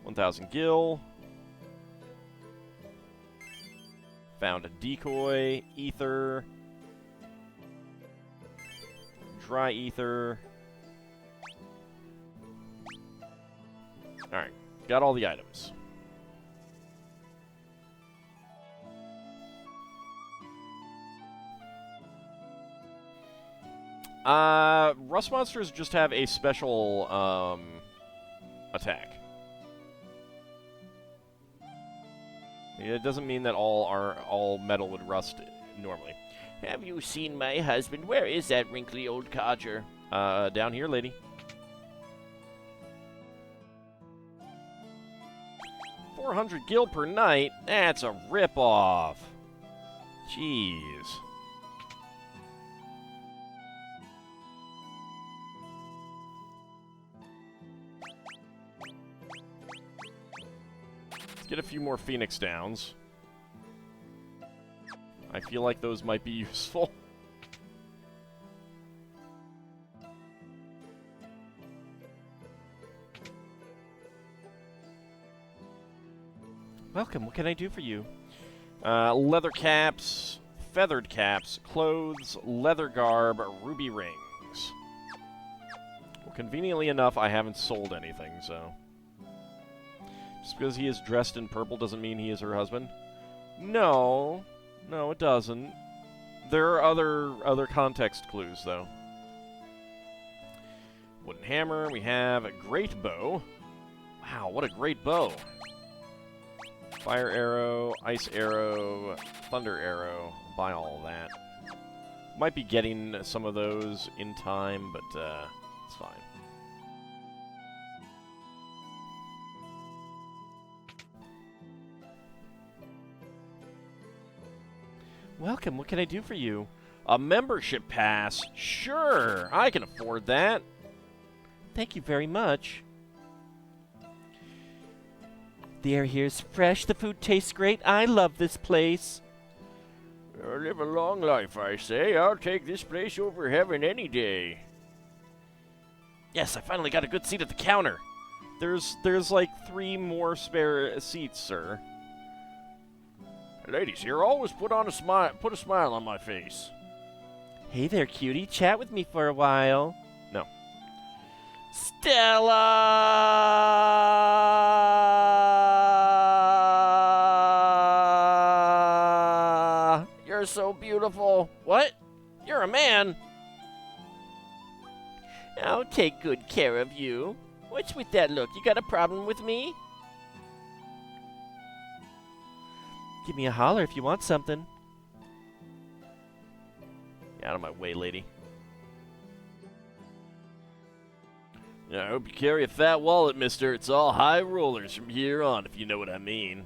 1,000 gil. Found a decoy, ether, dry ether. Alright, got all the items. Rust monsters just have a special, attack. It doesn't mean that all metal would rust normally. Have you seen my husband? Where is that wrinkly old codger? Down here, lady. 400 gil per night? That's a ripoff. Jeez. Let's get a few more Phoenix Downs. I feel like those might be useful. Welcome, what can I do for you? Leather caps, feathered caps, clothes, leather garb, ruby rings. Well, conveniently enough, I haven't sold anything, so... Just because he is dressed in purple doesn't mean he is her husband? No. No, it doesn't. There are other context clues, though. Wooden hammer, we have a great bow. Wow, what a great bow. Fire arrow, ice arrow, thunder arrow. I'll buy all of that. Might be getting some of those in time, but it's fine. Welcome, what can I do for you? A membership pass? Sure, I can afford that. Thank you very much. The air here is fresh, the food tastes great, I love this place. Live a long life, I say. I'll take this place over heaven any day. Yes, I finally got a good seat at the counter. There's like 3 more spare seats, sir. Ladies here always put a smile on my face. Hey there, cutie, chat with me for a while. No. Stella! You're so beautiful. What? You're a man. I'll take good care of you. What's with that look? You got a problem with me? Give me a holler if you want something. Get out of my way, lady. I hope you carry a fat wallet, mister. It's all high rollers from here on, if you know what I mean.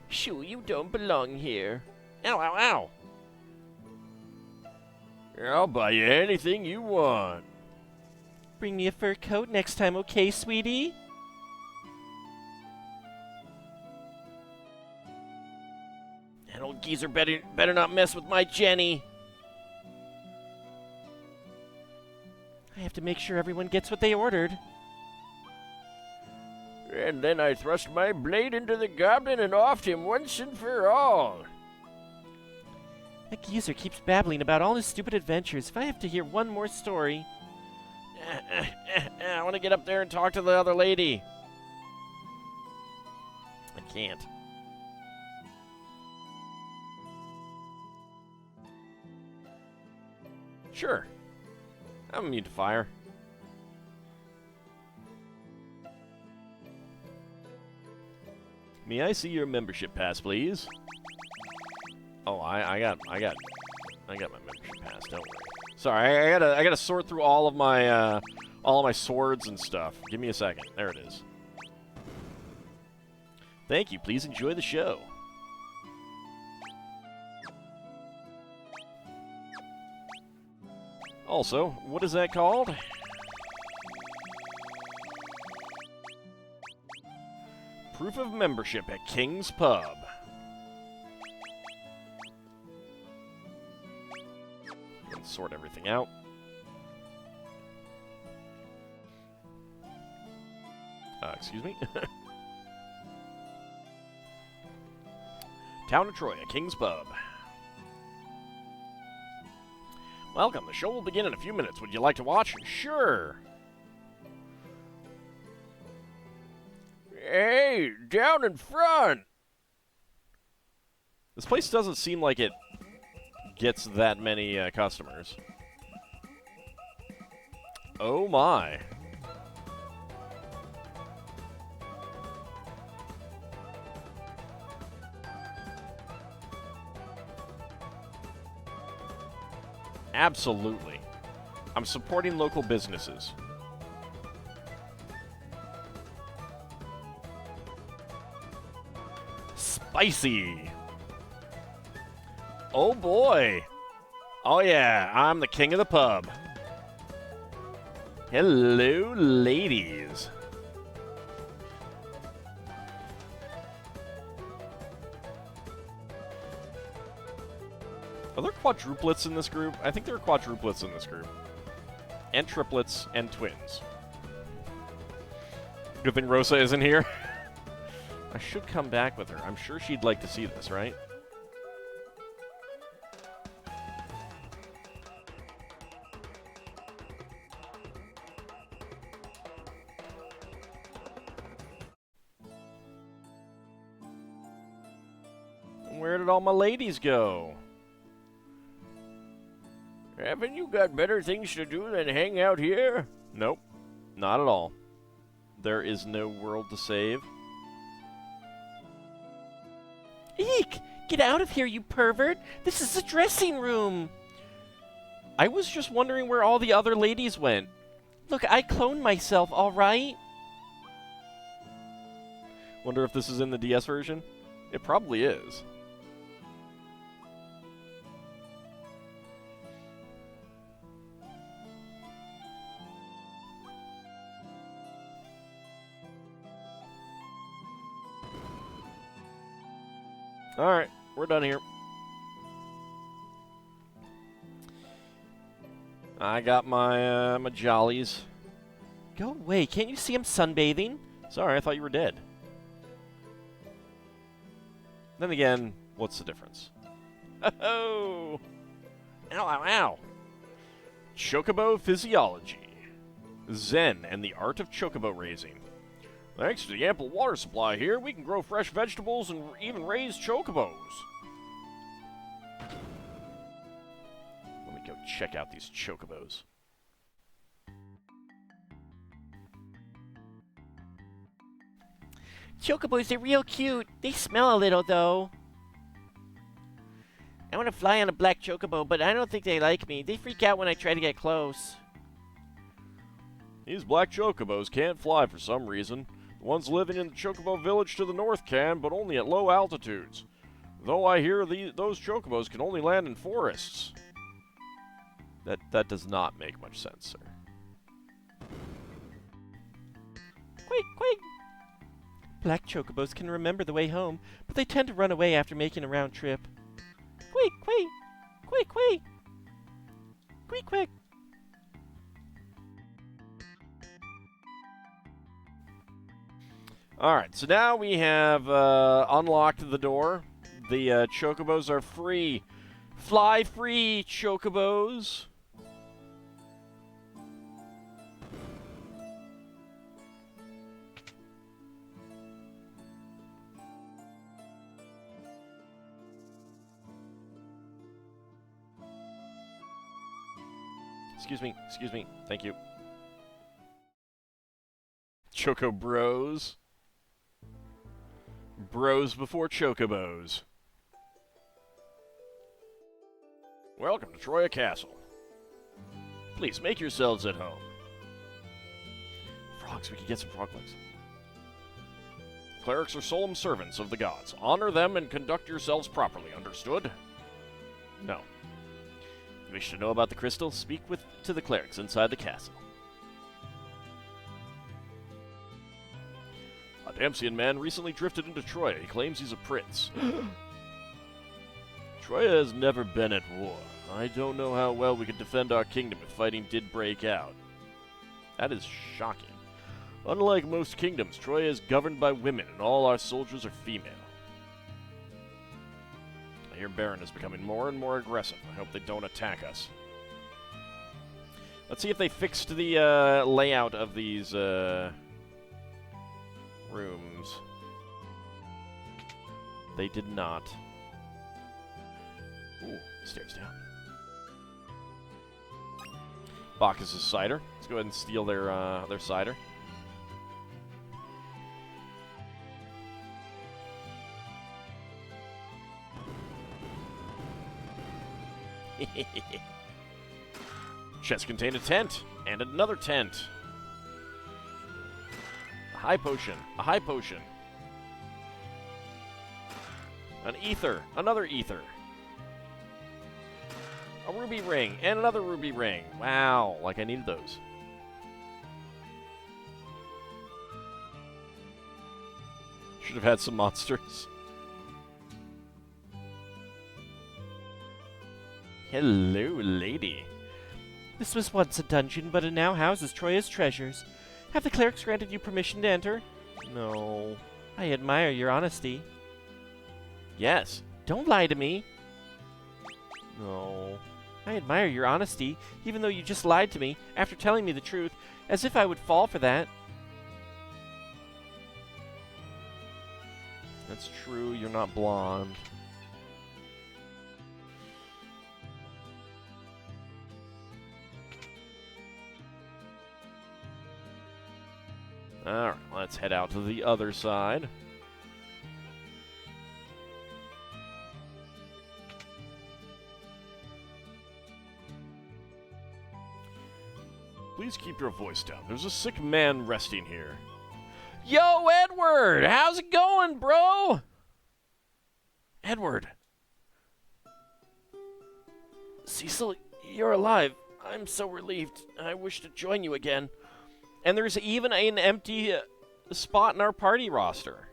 Shoo, you don't belong here. Ow, ow, ow. I'll buy you anything you want. Bring me a fur coat next time, okay, sweetie? That old geezer better not mess with my Jenny. I have to make sure everyone gets what they ordered. And then I thrust my blade into the goblin and offed him once and for all. That geezer keeps babbling about all his stupid adventures. If I have to hear one more story... I want to get up there and talk to the other lady. I can't. Sure. I'm immune to fire. May I see your membership pass, please? Oh, I got my membership pass. Don't worry. Sorry, I gotta sort through all of my swords and stuff. Give me a second. There it is. Thank you. Please enjoy the show. Also, what is that called? Proof of membership at King's Pub. sort everything out. Excuse me. Town of Troy, King's Pub. Welcome, the show will begin in a few minutes. Would you like to watch? Sure. Hey, down in front! This place doesn't seem like it gets that many customers. Oh my. Absolutely. I'm supporting local businesses. Spicy. Oh boy. Oh yeah, I'm the king of the pub. Hello, ladies. Are there quadruplets in this group? I think there are quadruplets in this group. And triplets and twins. Good thing Rosa isn't here. I should come back with her. I'm sure she'd like to see this, right? Where did all my ladies go? Haven't you got better things to do than hang out here? Nope, not at all. There is no world to save. Eek! Get out of here, you pervert! This is the dressing room! I was just wondering where all the other ladies went. Look, I cloned myself, alright? Wonder if this is in the DS version? It probably is. Alright, we're done here. I got my my jollies. Go away, can't you see I'm sunbathing? Sorry, I thought you were dead. Then again, what's the difference? Oh! Ow, ow, ow! Chocobo Physiology. Zen and the art of chocobo raising. Thanks to the ample water supply here, we can grow fresh vegetables and even raise chocobos. Let me go check out these chocobos. Chocobos are real cute. They smell a little, though. I want to fly on a black chocobo, but I don't think they like me. They freak out when I try to get close. These black chocobos can't fly for some reason. The ones living in the chocobo village to the north can, but only at low altitudes. Though I hear those chocobos can only land in forests. That does not make much sense, sir. Quake, quake! Black chocobos can remember the way home, but they tend to run away after making a round trip. Quake, quake! Quake, quake! Quake, quake! Alright, so now we have unlocked the door. The chocobos are free. Fly free, chocobos! Excuse me, thank you. Choco Bros. Bros before chocobos. Welcome to Troya Castle. Please make yourselves at home. Frogs, we could get some frog legs. Clerics are solemn servants of the gods. Honor them and conduct yourselves properly, understood? No. You wish to know about the crystal? Speak to the clerics inside the castle. A Damsian man recently drifted into Troy. He claims he's a prince. Troya has never been at war. I don't know how well we could defend our kingdom if fighting did break out. That is shocking. Unlike most kingdoms, Troya is governed by women, and all our soldiers are female. I hear Baron is becoming more and more aggressive. I hope they don't attack us. Let's see if they fixed the layout of these rooms. They did not. Ooh, stairs down. Bacchus' cider. Let's go ahead and steal their cider. Chest contained a tent and another tent. A high potion. A high potion. An ether. Another ether. A ruby ring and another ruby ring. Wow, like I needed those. Should have had some monsters. Hello, lady. This was once a dungeon, but it now houses Troya's treasures. Have the clerics granted you permission to enter? No. I admire your honesty. Yes. Don't lie to me. No. I admire your honesty, even though you just lied to me after telling me the truth, as if I would fall for that. That's true, you're not blonde. Alright, let's head out to the other side. Please keep your voice down. There's a sick man resting here. Yo, Edward! How's it going, bro? Edward. Cecil, you're alive. I'm so relieved. I wish to join you again. And there's even an empty spot in our party roster.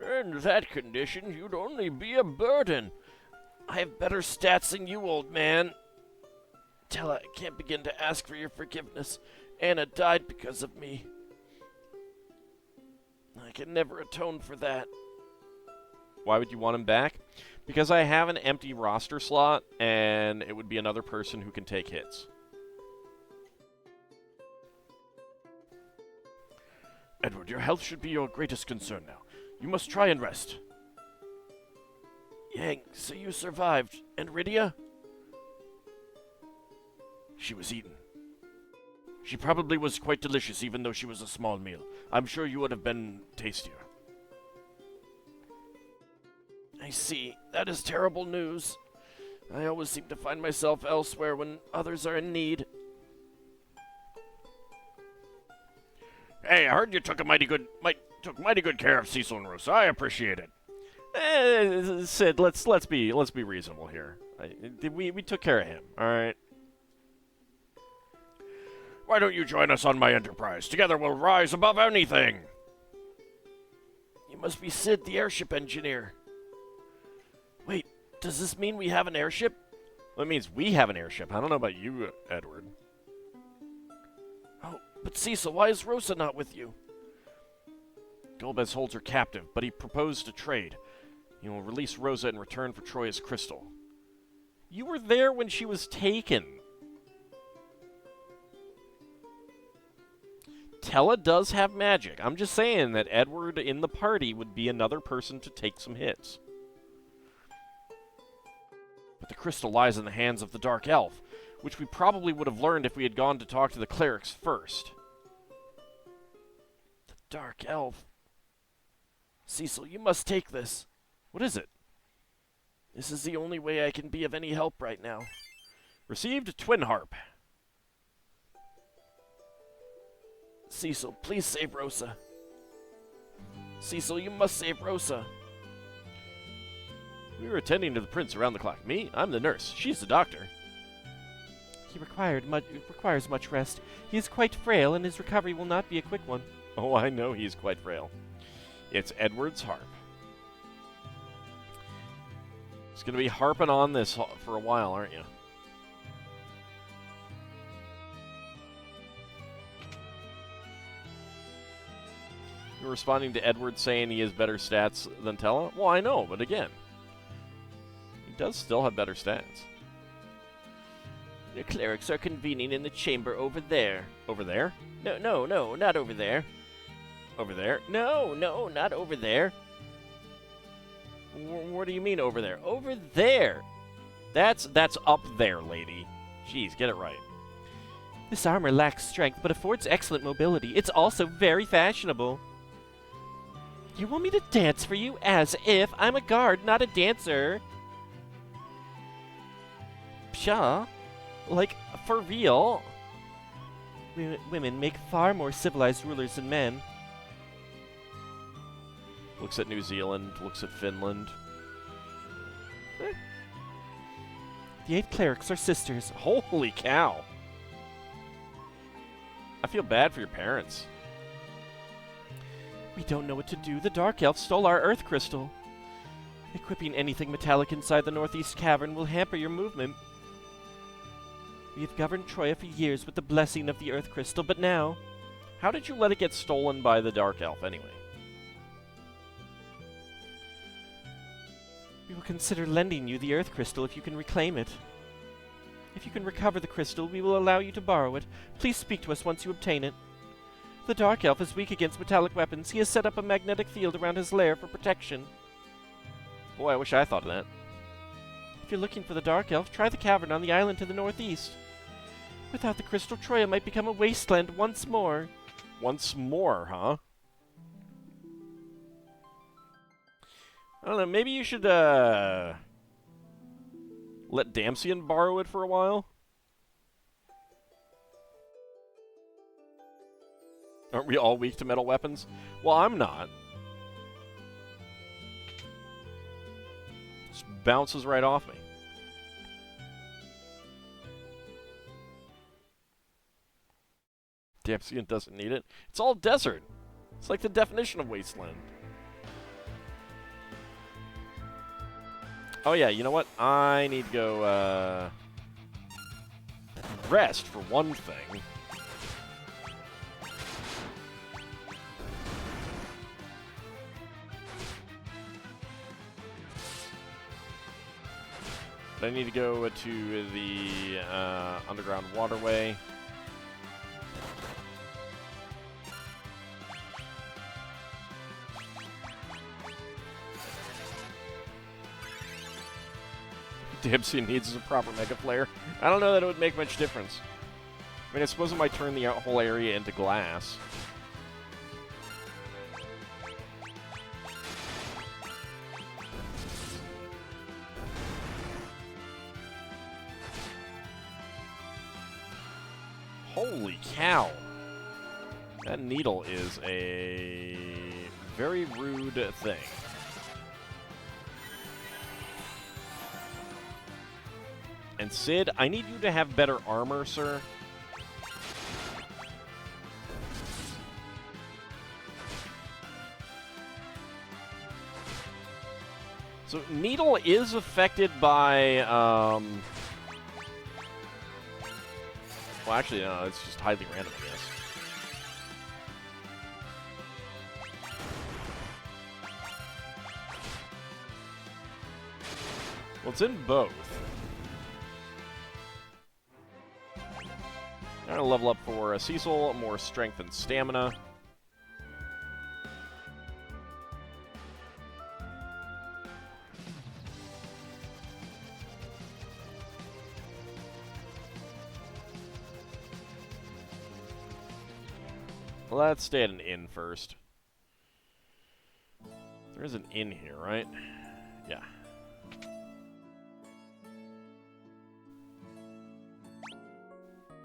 In that condition, you'd only be a burden. I have better stats than you, old man. Tella, I can't begin to ask for your forgiveness. Anna died because of me. I can never atone for that. Why would you want him back? Because I have an empty roster slot, and it would be another person who can take hits. Edward, your health should be your greatest concern now. You must try and rest. Yang, so you survived. And Rydia? She was eaten. She probably was quite delicious, even though she was a small meal. I'm sure you would have been tastier. I see. That is terrible news. I always seem to find myself elsewhere when others are in need. Hey, I heard you took mighty good care of Cecil and Rosa. I appreciate it. Sid, let's be reasonable here. We took care of him. All right. Why don't you join us on my enterprise? Together we'll rise above anything. You must be Sid, the airship engineer. Wait, does this mean we have an airship? Well, it means we have an airship. I don't know about you, Edward. Oh, but Cecil, why is Rosa not with you? Golbez holds her captive, but he proposed a trade. He will release Rosa in return for Troya's crystal. You were there when she was taken. Tella does have magic. I'm just saying that Edward in the party would be another person to take some hits. But the crystal lies in the hands of the Dark Elf, which we probably would have learned if we had gone to talk to the clerics first. The Dark Elf. Cecil, you must take this. What is it? This is the only way I can be of any help right now. Received Twin Harp. Cecil, please save Rosa. Cecil, you must save Rosa. We were attending to the prince around the clock. Me? I'm the nurse. She's the doctor. He requires much rest. He is quite frail, and his recovery will not be a quick one. Oh, I know he's quite frail. It's Edward's harp. It's gonna be harping on this for a while, aren't you? You're responding to Edward saying he has better stats than Tella? Well, I know, but again, he does still have better stats. The clerics are convening in the chamber over there. Over there? No, no, no, not over there. Over there? No, no, not over there. What do you mean over there? Over there. That's up there, lady. Jeez, get it right. This armor lacks strength, but affords excellent mobility. It's also very fashionable. You want me to dance for you? As if I'm a guard, not a dancer. Pshaw. Like, for real? Women make far more civilized rulers than men. Looks at New Zealand, looks at Finland. The 8 clerics are sisters. Holy cow. I feel bad for your parents. We don't know what to do. The Dark Elf stole our Earth Crystal. Equipping anything metallic inside the Northeast Cavern will hamper your movement. We have governed Troya for years with the blessing of the Earth Crystal, but now... How did you let it get stolen by the Dark Elf, anyway? We will consider lending you the Earth Crystal if you can reclaim it. If you can recover the crystal, we will allow you to borrow it. Please speak to us once you obtain it. The Dark Elf is weak against metallic weapons. He has set up a magnetic field around his lair for protection. Boy, I wish I thought of that. If you're looking for the Dark Elf, try the cavern on the island to the northeast. Without the crystal, Troya might become a wasteland once more. Once more, huh? I don't know, maybe you should, let Damsian borrow it for a while? Aren't we all weak to metal weapons? Well, I'm not. Just bounces right off me. Damsian doesn't need it. It's all desert. It's like the definition of wasteland. Oh yeah, you know what? I need to go, rest for one thing. But I need to go to the, underground waterway. Dipsy needs a proper Mega Flare. I don't know that it would make much difference. I mean, I suppose it might turn the whole area into glass. Holy cow! That needle is a very rude thing. And Sid, I need you to have better armor, sir. So, Needle is affected by, well, actually, no, it's just highly random, I guess. Well, it's in both. I'm going to level up for Cecil, more strength and stamina. Let's stay at an inn first. There is an inn here, right? Yeah.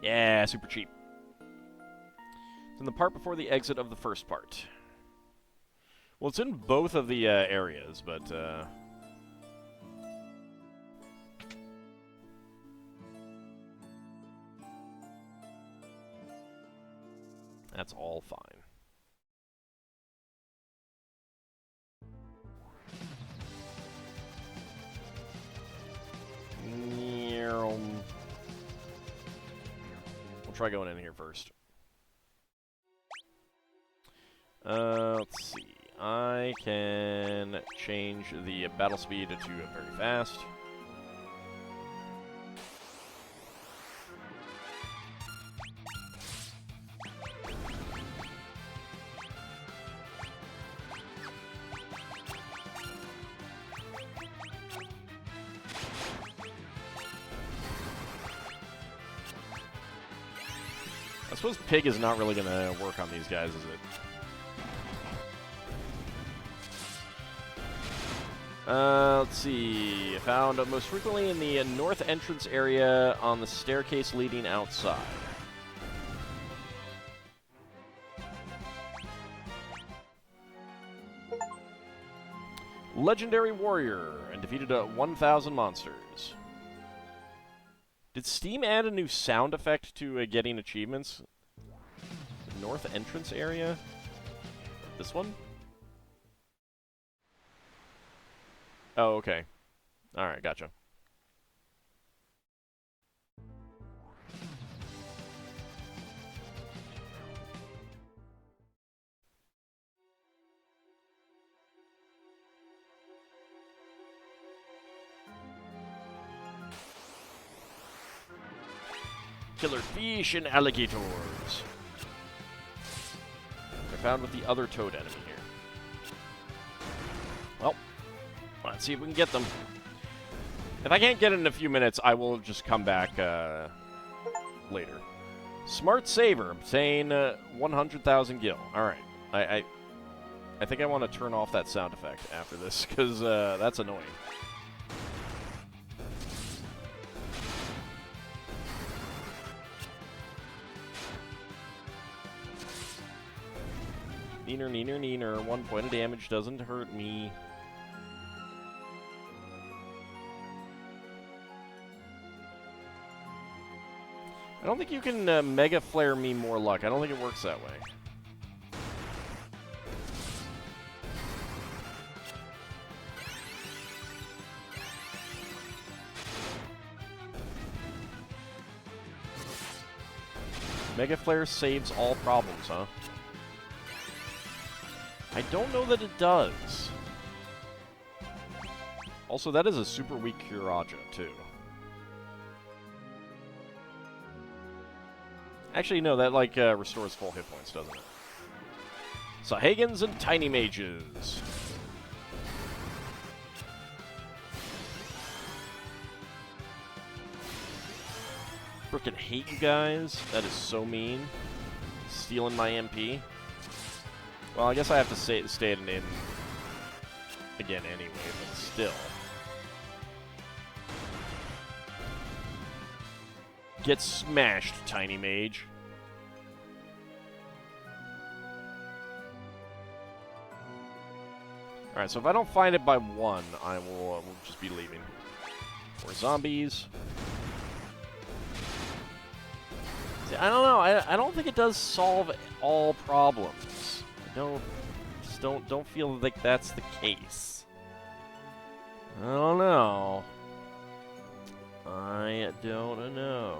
Yeah, super cheap. It's in the part before the exit of the first part. Well, it's in both of the areas, but... that's all fine. try going in here first. Let's see. I can change the battle speed to very fast. I suppose Pig is not really going to work on these guys, is it? Let's see. Found most frequently in the north entrance area on the staircase leading outside. Legendary Warrior, and defeated 1,000 monsters. Did Steam add a new sound effect to getting achievements? The north entrance area? This one? Oh, okay. Alright, gotcha. Killer fish and alligators. They're found with the other toad enemy here. Well, let's see if we can get them. If I can't get it in a few minutes, I will just come back later. Smart Saver, obtain 100,000 gil. Alright. I think I want to turn off that sound effect after this, because that's annoying. Neener, neener, neener. 1 point of damage doesn't hurt me. I don't think you can Mega Flare me more luck. I don't think it works that way. Mega Flare saves all problems, huh? I don't know that it does. Also, that is a super weak Kuraja, too. Actually, no, that, like, restores full hit points, doesn't it? Sahagins and Tiny Mages. Frickin' hate you guys. That is so mean. Stealing my MP. Well, I guess I have to stay it in again anyway, but still. Get smashed, Tiny Mage. Alright, so if I don't find it by 1, I will we'll just be leaving. More zombies. See, I don't know. I don't think it does solve all problems. Don't feel like that's the case. I don't know. I don't know.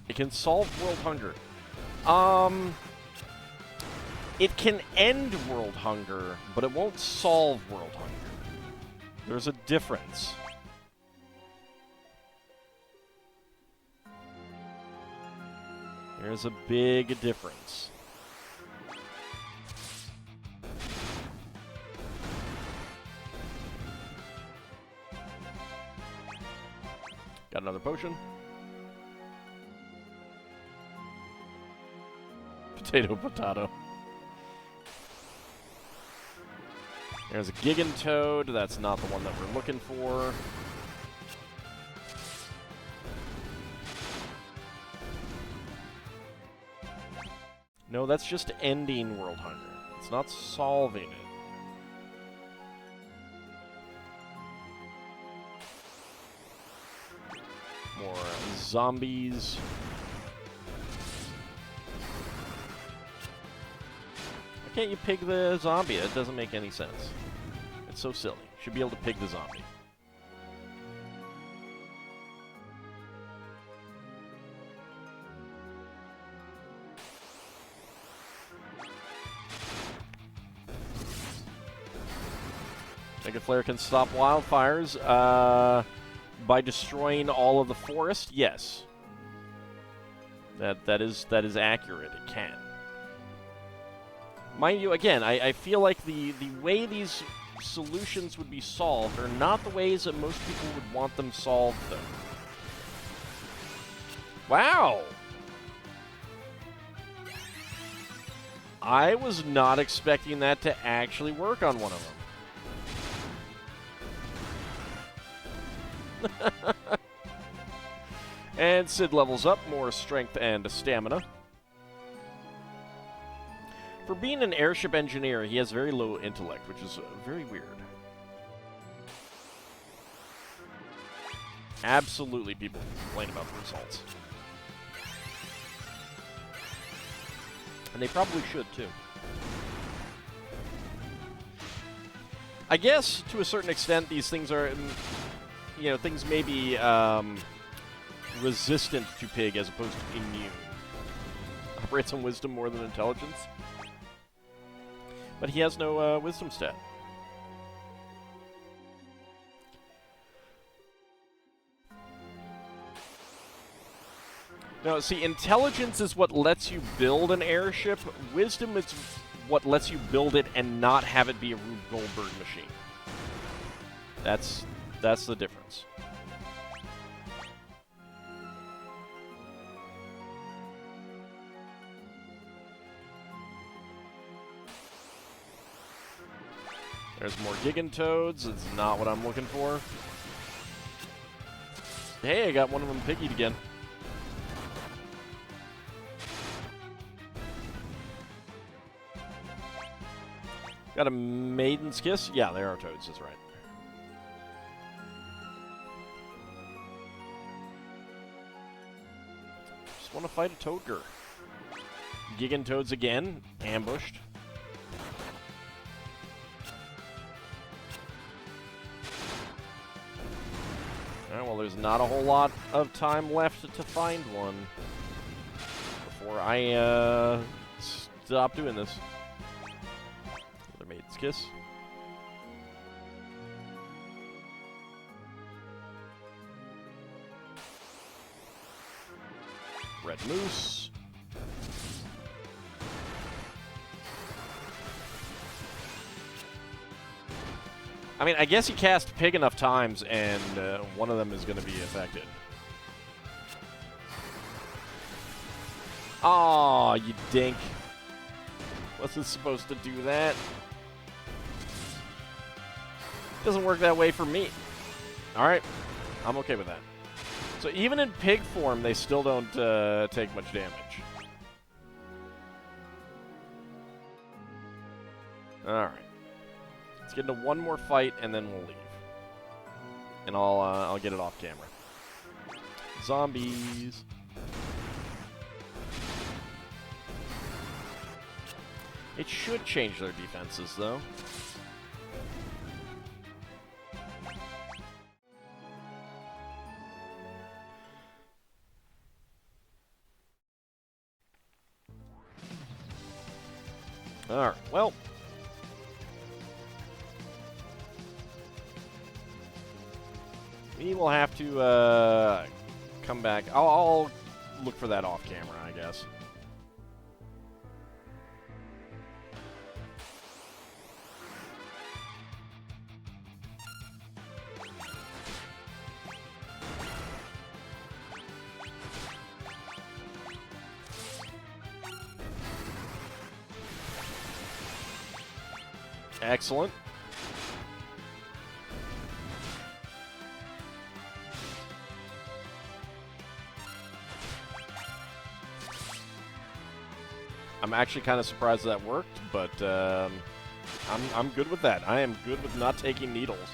It can solve world hunger. It can end world hunger, but it won't solve world hunger. There's a difference. There's a big difference. Got another potion. Potato. There's a Gigantoad. That's not the one that we're looking for. No, that's just ending world hunger. It's not solving it. More zombies. Why can't you pig the zombie? That doesn't make any sense. It's so silly. Should be able to pig the zombie. Mega Flare can stop wildfires by destroying all of the forest. Yes, that is accurate. It can. Mind you, again, I feel like the way these solutions would be solved are not the ways that most people would want them solved, though. Wow! I was not expecting that to actually work on one of them. And Sid levels up, more strength and stamina. For being an airship engineer, he has very low intellect, which is very weird. Absolutely, people complain about the results. And they probably should, too. I guess, to a certain extent, these things are, you know, things may be resistant to pig as opposed to immune. Operates on wisdom more than intelligence. But he has no wisdom stat. No, see, intelligence is what lets you build an airship. Wisdom is what lets you build it and not have it be a Rube Goldberg machine. That's the difference. There's more Gigantoads. It's not what I'm looking for. Hey, I got one of them piggied again. Got a Maiden's Kiss? Yeah, there are toads, that's right. Just want to fight a Toadger. Gigantoads again, ambushed. Alright, well, there's not a whole lot of time left to find one before I stop doing this. Another Maiden's Kiss. Red Moose. I mean, I guess you cast Pig enough times, and one of them is going to be affected. Aw, you dink. Wasn't supposed to do that. Doesn't work that way for me. Alright, I'm okay with that. So even in pig form, they still don't take much damage. Alright. Let's get into one more fight, and then we'll leave. And I'll get it off camera. Zombies. It should change their defenses, though. Alright, well. We will have to come back. I'll look for that off camera, I guess. Excellent. I'm actually kind of surprised that worked, but I'm good with that. I am good with not taking needles.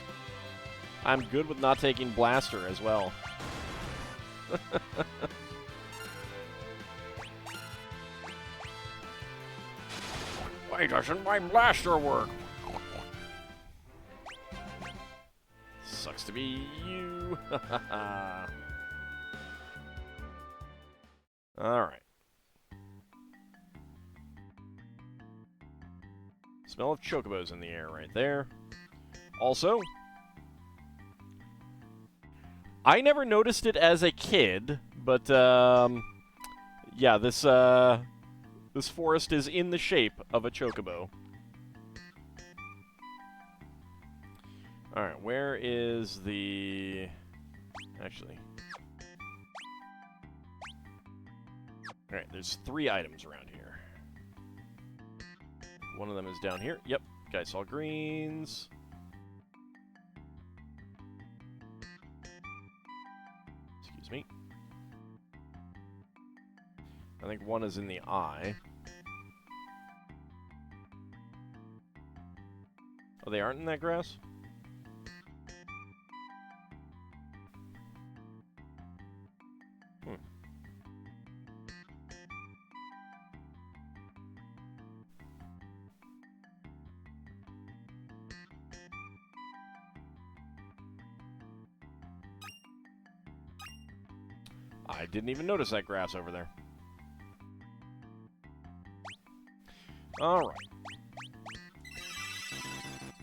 I'm good with not taking blaster as well. Why doesn't my blaster work? Sucks to be you. Alright. Smell of chocobos in the air right there. Also, I never noticed it as a kid, but yeah, this forest is in the shape of a chocobo. Alright, where is the... Actually... Alright, there's 3 items around here. One of them is down here. Yep, guys saw greens. Excuse me. I think one is in the eye. Oh, they aren't in that grass? I didn't even notice that grass over there. Alright.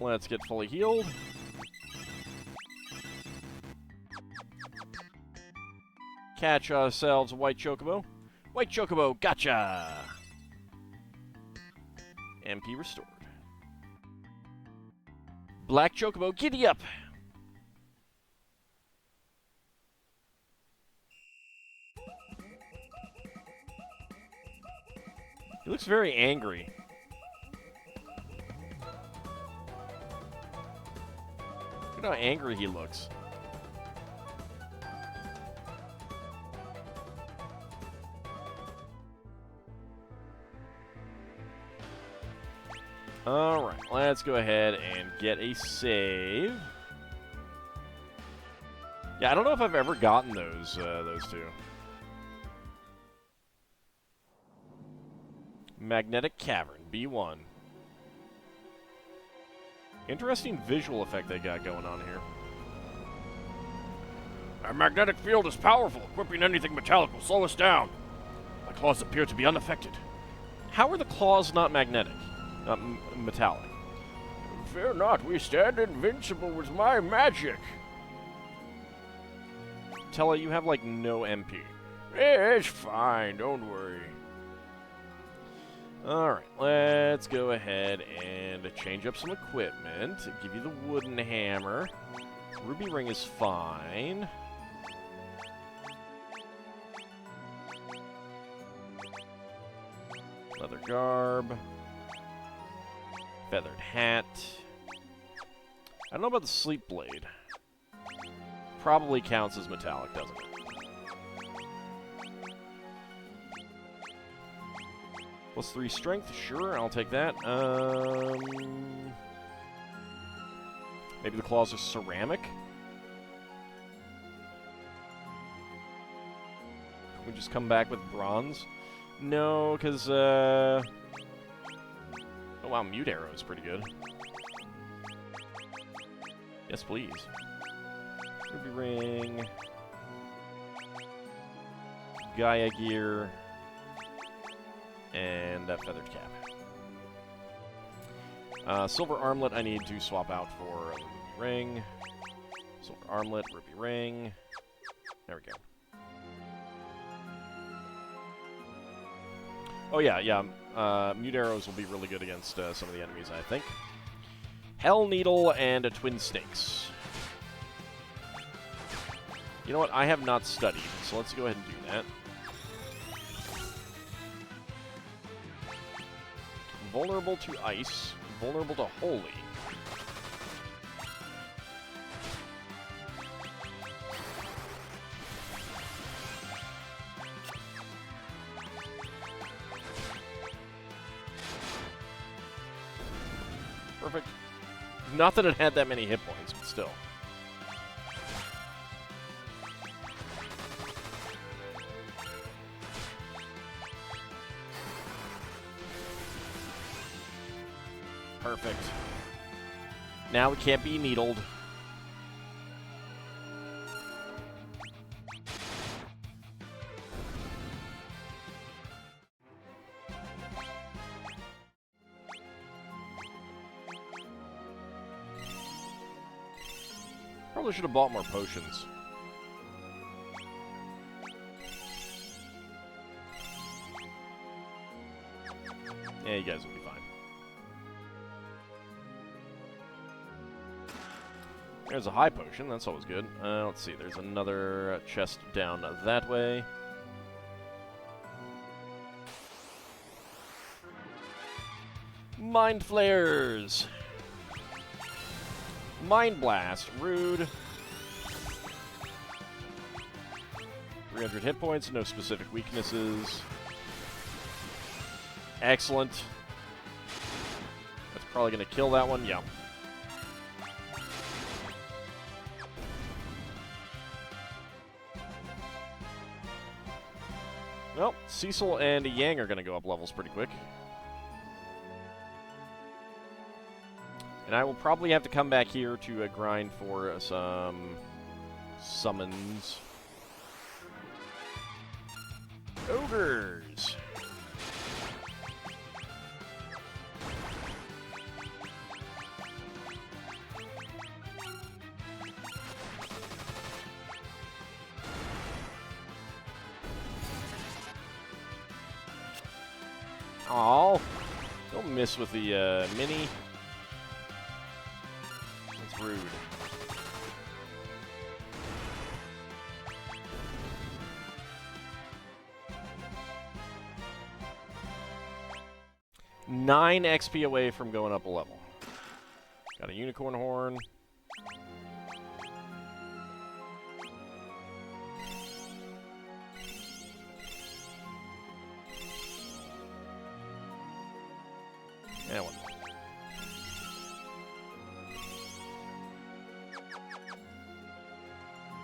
Let's get fully healed. Catch ourselves a white chocobo. White chocobo, gotcha! MP restored. Black chocobo, giddy up! He looks very angry. Look at how angry he looks. Alright, let's go ahead and get a save. Yeah, I don't know if I've ever gotten those two. Magnetic Cavern, B1. Interesting visual effect they got going on here. Our magnetic field is powerful. Equipping anything metallic will slow us down. My claws appear to be unaffected. How are the claws not magnetic? Not metallic? Fear not, we stand invincible with my magic. Tella, you have, like, no MP. It's fine, don't worry. Alright, let's go ahead and change up some equipment. Give you the wooden hammer. Ruby ring is fine. Leather garb. Feathered hat. I don't know about the sleep blade. Probably counts as metallic, doesn't it? +3 strength, sure, I'll take that. Maybe the claws are ceramic? Can we just come back with bronze? No, because, oh wow, Mute Arrow is pretty good. Yes, please. Ruby Ring. Gaia Gear. And a feathered cap. Silver armlet I need to swap out for a ruby ring. Silver armlet, ruby ring. There we go. Oh yeah. Mute arrows will be really good against some of the enemies, I think. Hell Needle and a Twin Snakes. You know what? I have not studied, so let's go ahead and do that. Vulnerable to ice, vulnerable to holy. Perfect. Not that it had that many hit points, but still. Perfect. Now we can't be needled. Probably should have bought more potions. Yeah, you guys will be fine. There's a high potion. That's always good. Let's see. There's another chest down that way. Mind flares! Mind blast. Rude. 300 hit points. No specific weaknesses. Excellent. That's probably going to kill that one. Yeah. Well, Cecil and Yang are going to go up levels pretty quick. And I will probably have to come back here to grind for some summons. Ogres! Aw, don't miss with the mini. That's rude. Nine XP away from going up a level. Got a unicorn horn. That one.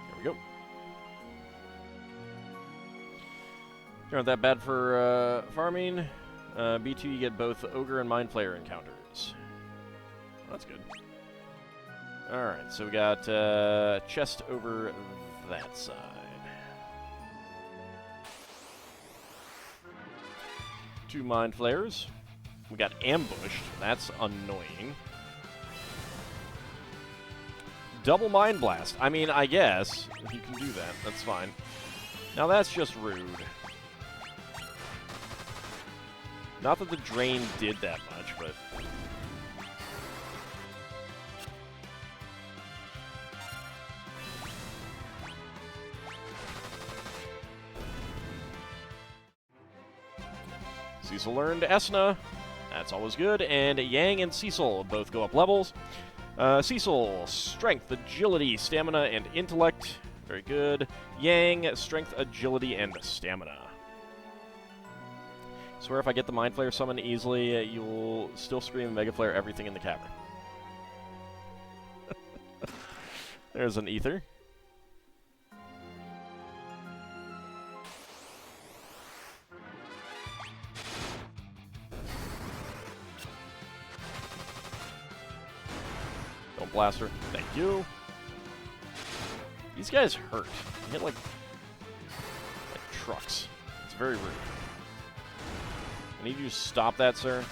There we go. Aren't that bad for farming. B2, you get both Ogre and Mind Flayer encounters. Well, that's good. Alright, so we got chest over that side. Two Mind Flayers. We got ambushed. That's annoying. Double Mind Blast. I mean, I guess if you can do that, that's fine. Now that's just rude. Not that the drain did that much, but... Cecil learned Esna. That's always good. And Yang and Cecil both go up levels. Cecil, Strength, Agility, Stamina, and Intellect. Very good. Yang, Strength, Agility, and Stamina. Swear if I get the Mind Flayer summon easily, you'll still scream Mega Flare everything in the cavern. There's an Ether. Don't blast her. Thank you. These guys hurt. They hit like trucks. It's very rude. I need you to stop that, sir.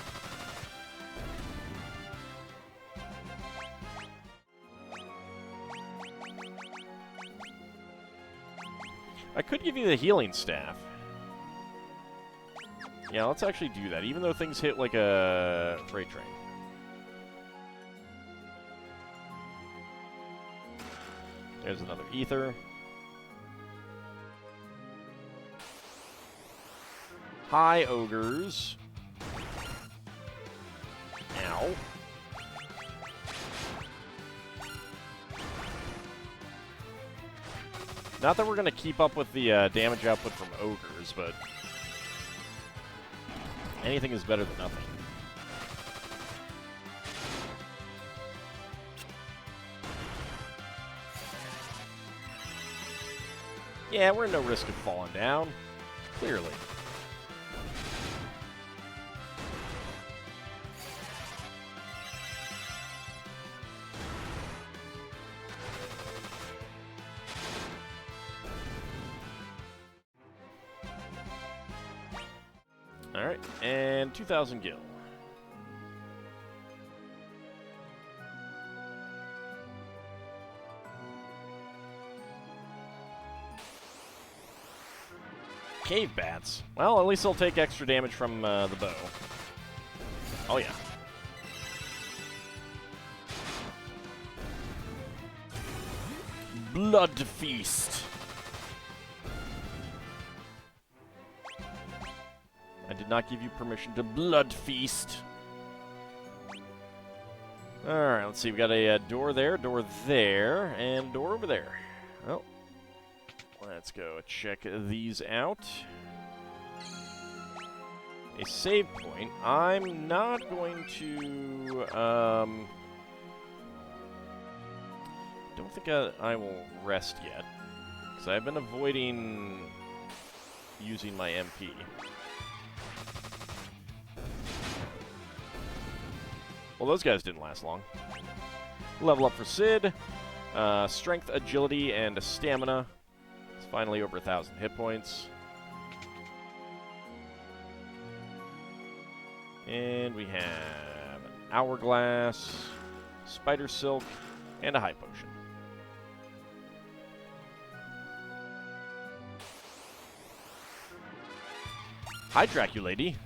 I could give you the healing staff. Yeah, let's actually do that, even though things hit like a freight train. There's another ether. Hi, ogres. Ow. Not that we're going to keep up with the damage output from ogres, but anything is better than nothing. Yeah, we're in no risk of falling down. Clearly. Alright, and 2,000 gil. Cave bats. Well, at least they'll take extra damage from the bow. Oh, yeah. Blood Feast. I did not give you permission to Blood Feast. Alright, let's see. We got a door there, and door over there. Well, let's go check these out. A save point. I'm not going to, don't think I will rest yet, because I've been avoiding using my MP. Well, those guys didn't last long. Level up for Sid. Strength, agility, and stamina. It's finally over 1,000 hit points. And we have an hourglass, spider silk, and a high potion. Hi, Draculady.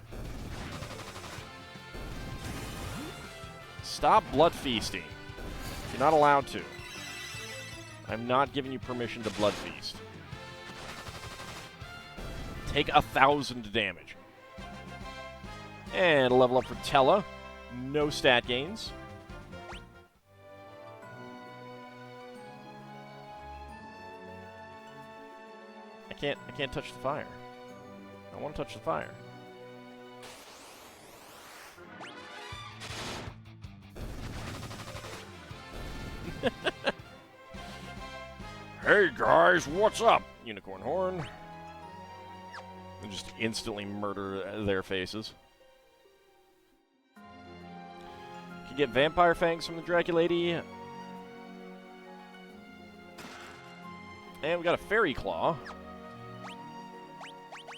Stop blood feasting. You're not allowed to. I'm not giving you permission to blood feast. Take 1,000 damage. And a level up for Tella. No stat gains. I can't touch the fire. I want to touch the fire. Hey guys, what's up? Unicorn horn. And just instantly murder their faces. Can get vampire fangs from the Draculady. And we got a fairy claw.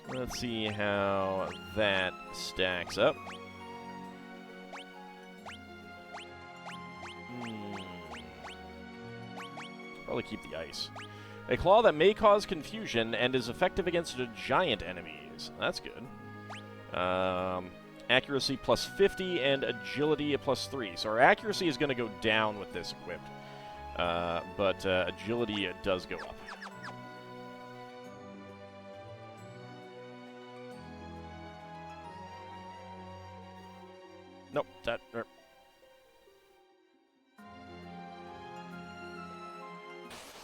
Let's see how that stacks up. Probably keep the ice. A claw that may cause confusion and is effective against giant enemies. That's good. Accuracy plus 50 and agility plus 3. So our accuracy is going to go down with this equipped. But agility does go up. Nope, that...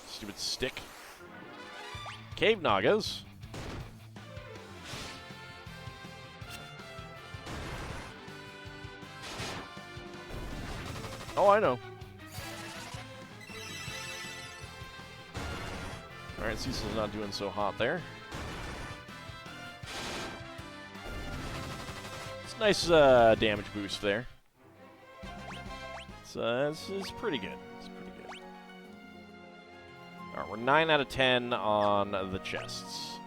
Stupid stick. Cave Nagas. Oh, I know. Alright, Cecil's not doing so hot there. It's a nice damage boost there. It's pretty good. It's pretty good. Alright, we're 9 out of 10 on the chests.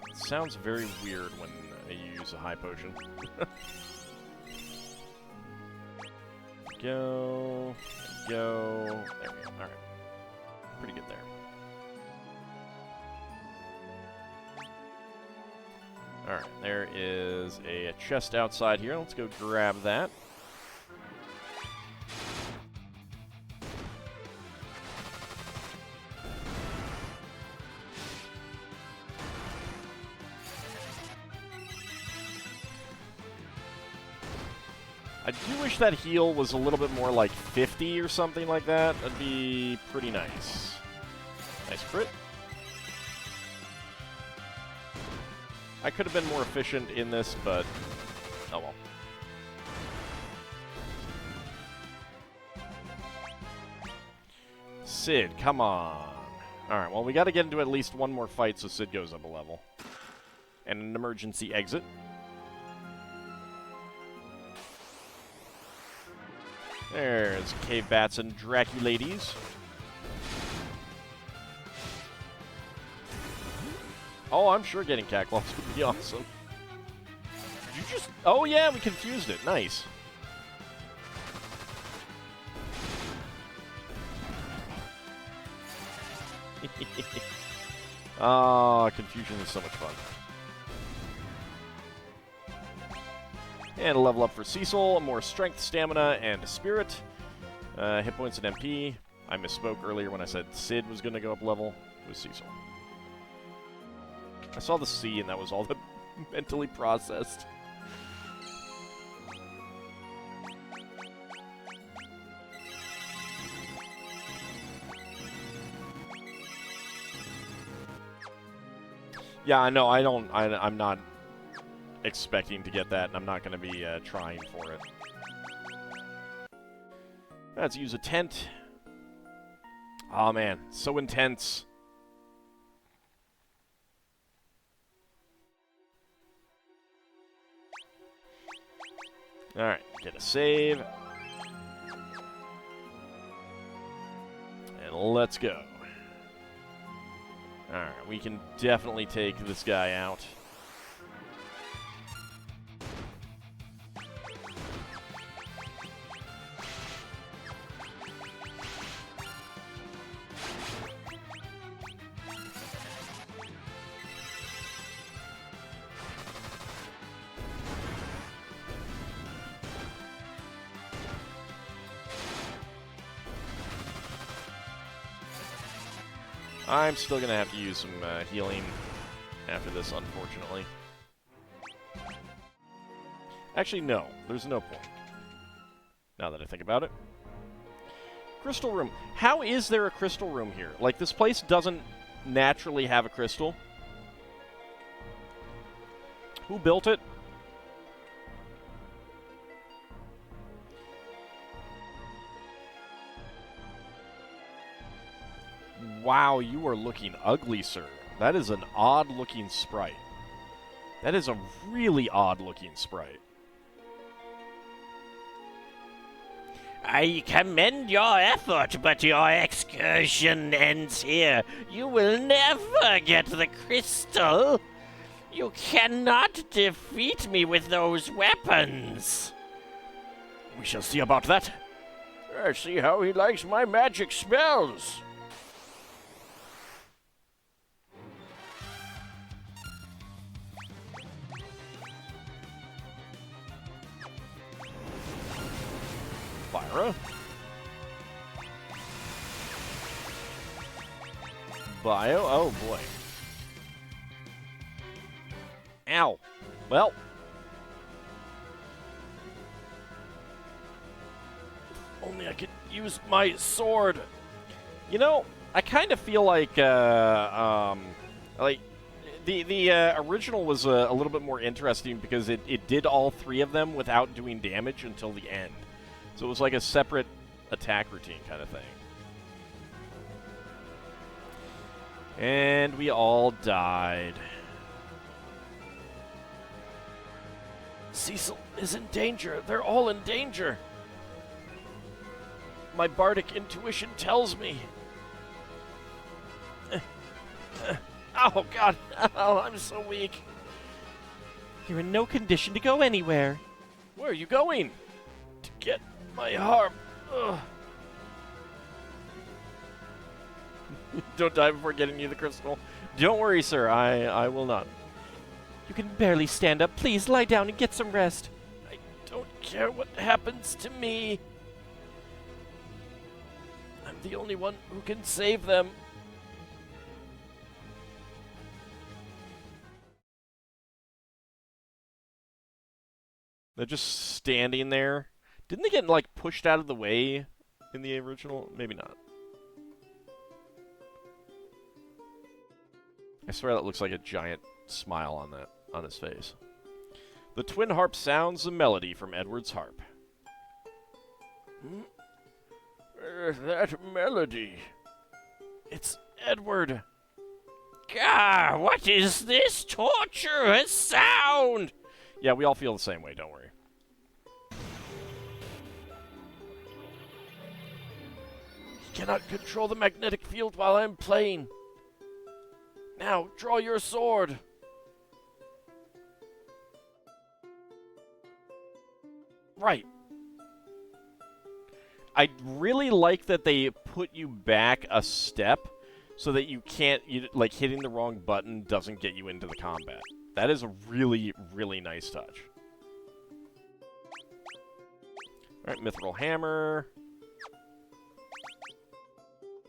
It sounds very weird when you use a high potion. Go. There we go. Alright. Pretty good there. Alright, there is a chest outside here. Let's go grab that. I do wish that heal was a little bit more like 50 or something like that. That'd be pretty nice. Nice crit. I could have been more efficient in this, but oh well. Sid, come on. Alright, well, we got to get into at least one more fight so Sid goes up a level. And an emergency exit. There's Cave Bats and Draculades. Oh, I'm sure getting Catclaws would be awesome. Did you just... Oh, yeah, we confused it. Nice. Ah, confusion is so much fun. And a level up for Cecil, more strength, stamina, and spirit. Hit points and MP. I misspoke earlier when I said Sid was going to go up level. It was Cecil. I saw the C, and that was all that mentally processed. Yeah, I know. I'm not expecting to get that, and I'm not going to be trying for it. Let's use a tent. Oh, man. So intense. Alright, get a save. And let's go. Alright, we can definitely take this guy out. I'm still going to have to use some healing after this, unfortunately. Actually, no. There's no point. Now that I think about it. Crystal room. How is there a crystal room here? Like, this place doesn't naturally have a crystal. Who built it? Wow, you are looking ugly, sir. That is an odd-looking sprite. That is a really odd-looking sprite. I commend your effort, but your excursion ends here. You will never get the crystal. You cannot defeat me with those weapons. We shall see about that. I see how he likes my magic spells. Fyra. Bio? Oh, boy. Ow. Well. Only I could use my sword. You know, I kind of feel like the original was a little bit more interesting because it did all three of them without doing damage until the end. So it was like a separate attack routine kind of thing. And we all died. Cecil is in danger. They're all in danger. My bardic intuition tells me. Oh, God. Oh, I'm so weak. You're in no condition to go anywhere. Where are you going? To get my harp. Ugh. Don't die before getting you the crystal. Don't worry, sir. I will not. You can barely stand up. Please lie down and get some rest. I don't care what happens to me. I'm the only one who can save them. They're just standing there. Didn't they get, like, pushed out of the way in the original? Maybe not. I swear that looks like a giant smile on his face. The twin harp sounds a melody from Edward's harp. That melody. It's Edward. Gah, what is this torturous sound? Yeah, we all feel the same way, don't worry. He cannot control the magnetic field while I'm playing. Now, draw your sword. Right. I really like that they put you back a step so that you can't, like, hitting the wrong button doesn't get you into the combat. That is a really, really nice touch. Alright, Mithril Hammer.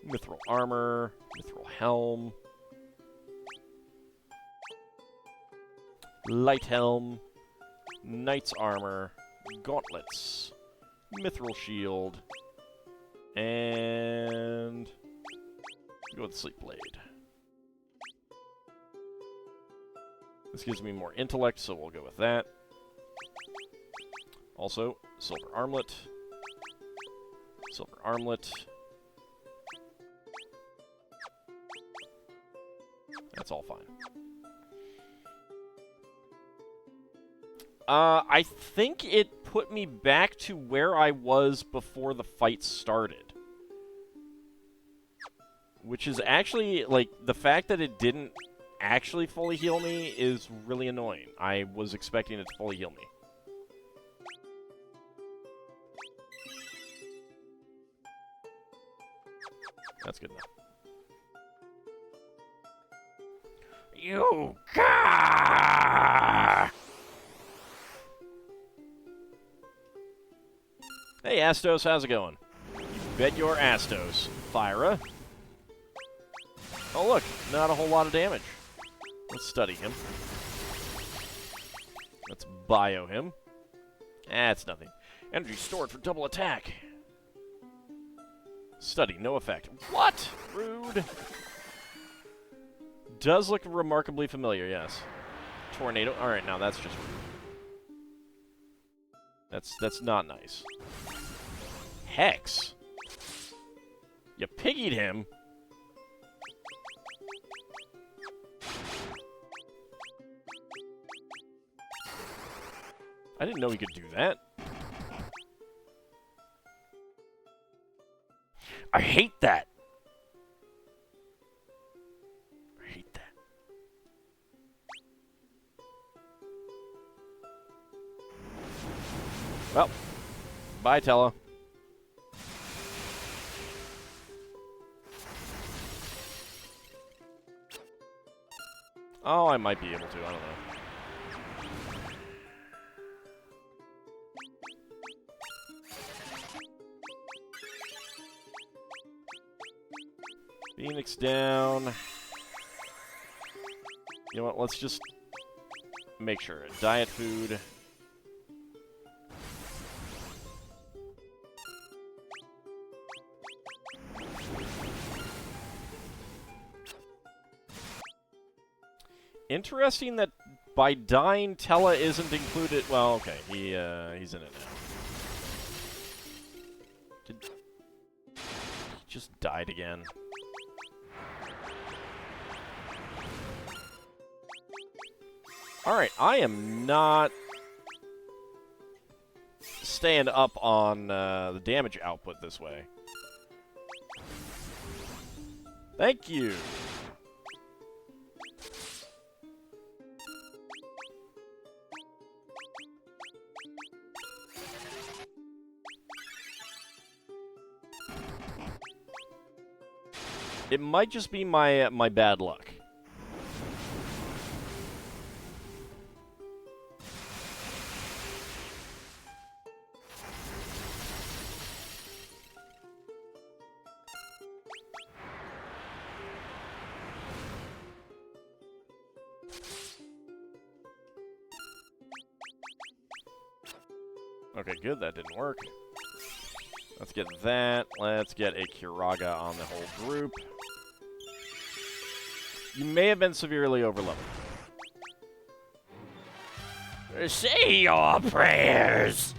Mithril Armor. Mithril Helm. Light Helm. Knight's Armor. Gauntlets. Mithril Shield. And... go with Sleep Blade. This gives me more intellect, so we'll go with that. Also, Silver Armlet. Silver Armlet. That's all fine. I think it put me back to where I was before the fight started. Which is actually, like, the fact that it didn't actually fully heal me is really annoying. I was expecting it to fully heal me. That's good enough. You gah! Hey, Astos, how's it going? You bet your Astos. Thyra. Oh, look, not a whole lot of damage. Let's study him. Let's bio him. It's nothing. Energy stored for double attack. Study, no effect. What? Rude. Does look remarkably familiar, yes. Tornado. Alright, now that's just rude. That's not nice. Hex. You piggied him. I didn't know he could do that. I hate that. I hate that. Well, bye, Tella. Oh, I might be able to. I don't know. Phoenix down. You know what? Let's just make sure. Diet food. Interesting that by dying, Tella isn't included. Well, okay, he's in it now. He just died again. Alright, I am not staying up on the damage output this way. Thank you! It might just be my bad luck. Okay, good, that didn't work. Let's get that. Let's get a Kiraga on the whole group. You may have been severely overleveled. Say your prayers!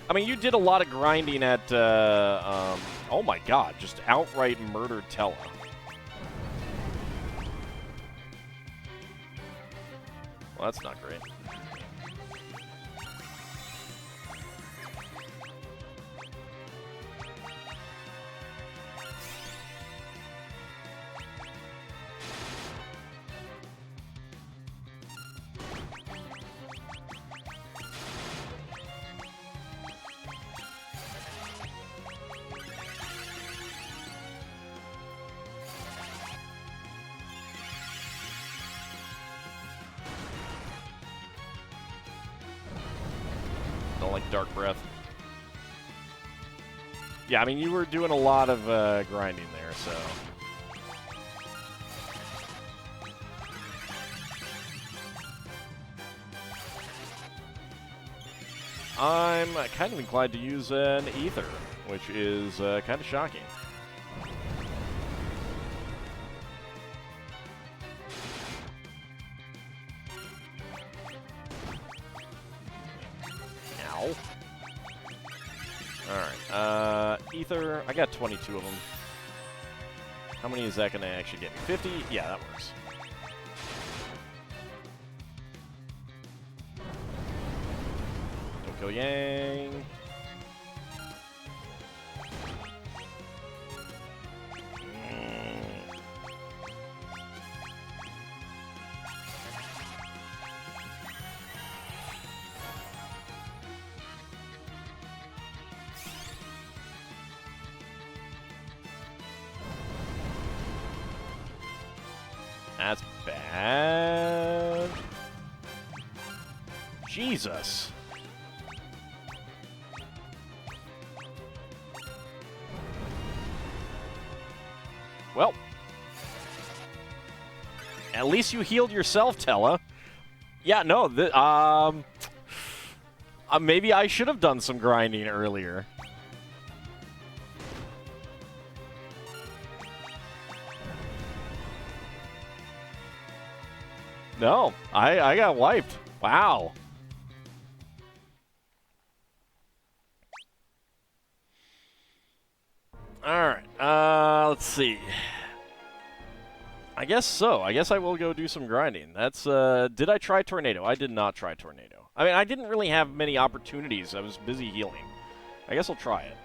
I mean, you did a lot of grinding at, oh my god, just outright murdered Tella. Well, that's not great. like Dark Breath. Yeah, I mean, you were doing a lot of grinding there, so... I'm kind of inclined to use an Ether, which is kind of shocking. Ow. Alright, Ether, I got 22 of them. How many is that going to actually get me? 50? Yeah, that works. Yang. That's bad. Jesus. Well, at least you healed yourself, Tella. Yeah, no, maybe I should have done some grinding earlier. No, I got wiped. Wow. Alright, let's see. I guess so. I guess I will go do some grinding. That's, did I try Tornado? I did not try Tornado. I mean, I didn't really have many opportunities. I was busy healing. I guess I'll try it.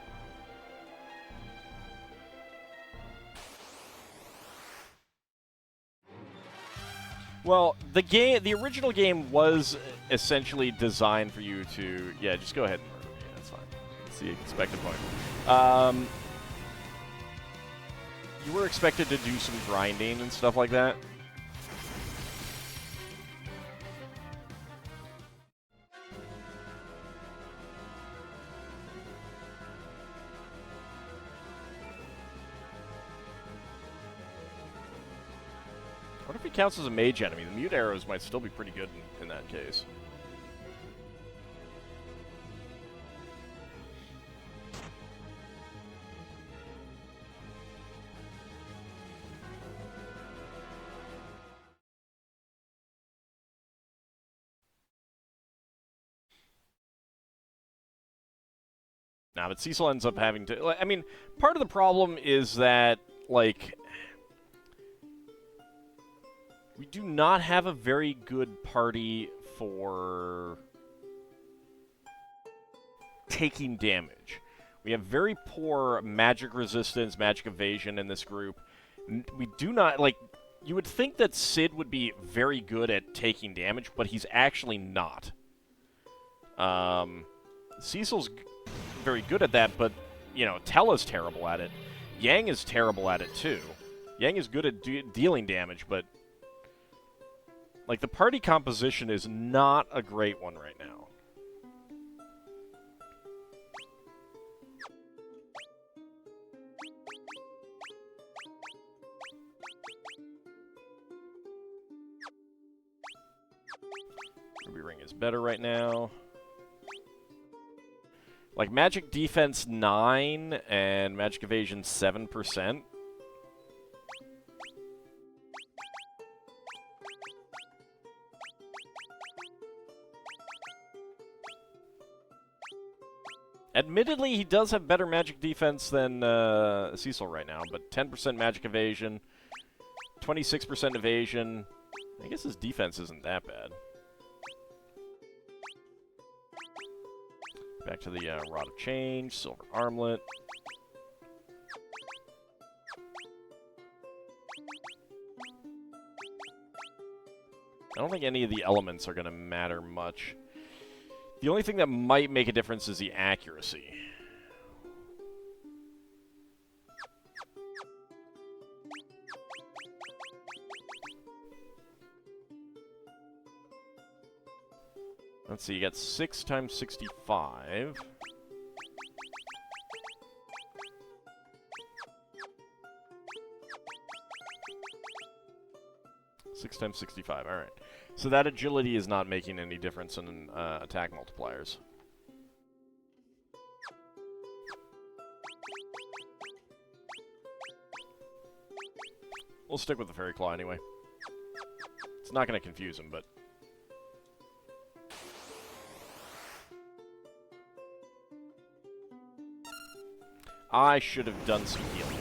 Well, the original game was essentially designed for you to... Yeah, just go ahead and murder me. That's fine. It's the expected point. You were expected to do some grinding and stuff like that. What if he counts as a mage enemy? The mute arrows might still be pretty good in that case. Nah, but Cecil ends up having to... I mean, part of the problem is that, like... We do not have a very good party for... taking damage. We have very poor magic resistance, magic evasion in this group. We do not... Like, you would think that Sid would be very good at taking damage, but he's actually not. Cecil's... very good at that, but, you know, Tella's terrible at it. Yang is terrible at it, too. Yang is good at dealing damage, but, like, the party composition is not a great one right now. Ruby Ring is better right now. Like, magic defense 9 and magic evasion 7%. Admittedly, he does have better magic defense than Cecil right now, but 10% magic evasion, 26% evasion. I guess his defense isn't that bad. Back to the Rod of Change, Silver Armlet. I don't think any of the elements are going to matter much. The only thing that might make a difference is the accuracy. Let's see, you got 6 times 65. Six times 65, alright. So that agility is not making any difference in attack multipliers. We'll stick with the Fairy Claw anyway. It's not going to confuse him, but... I should have done some healing.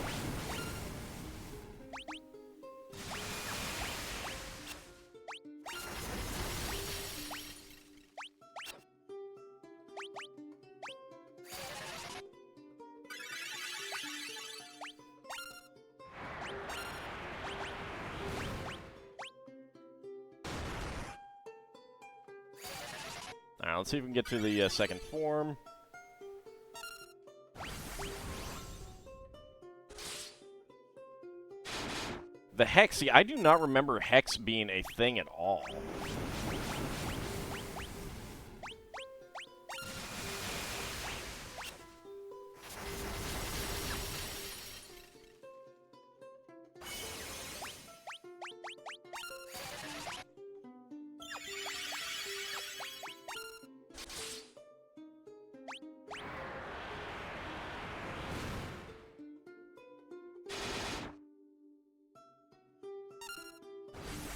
Alright, let's see if we can get to the second form. The Hex, see, I do not remember Hex being a thing at all.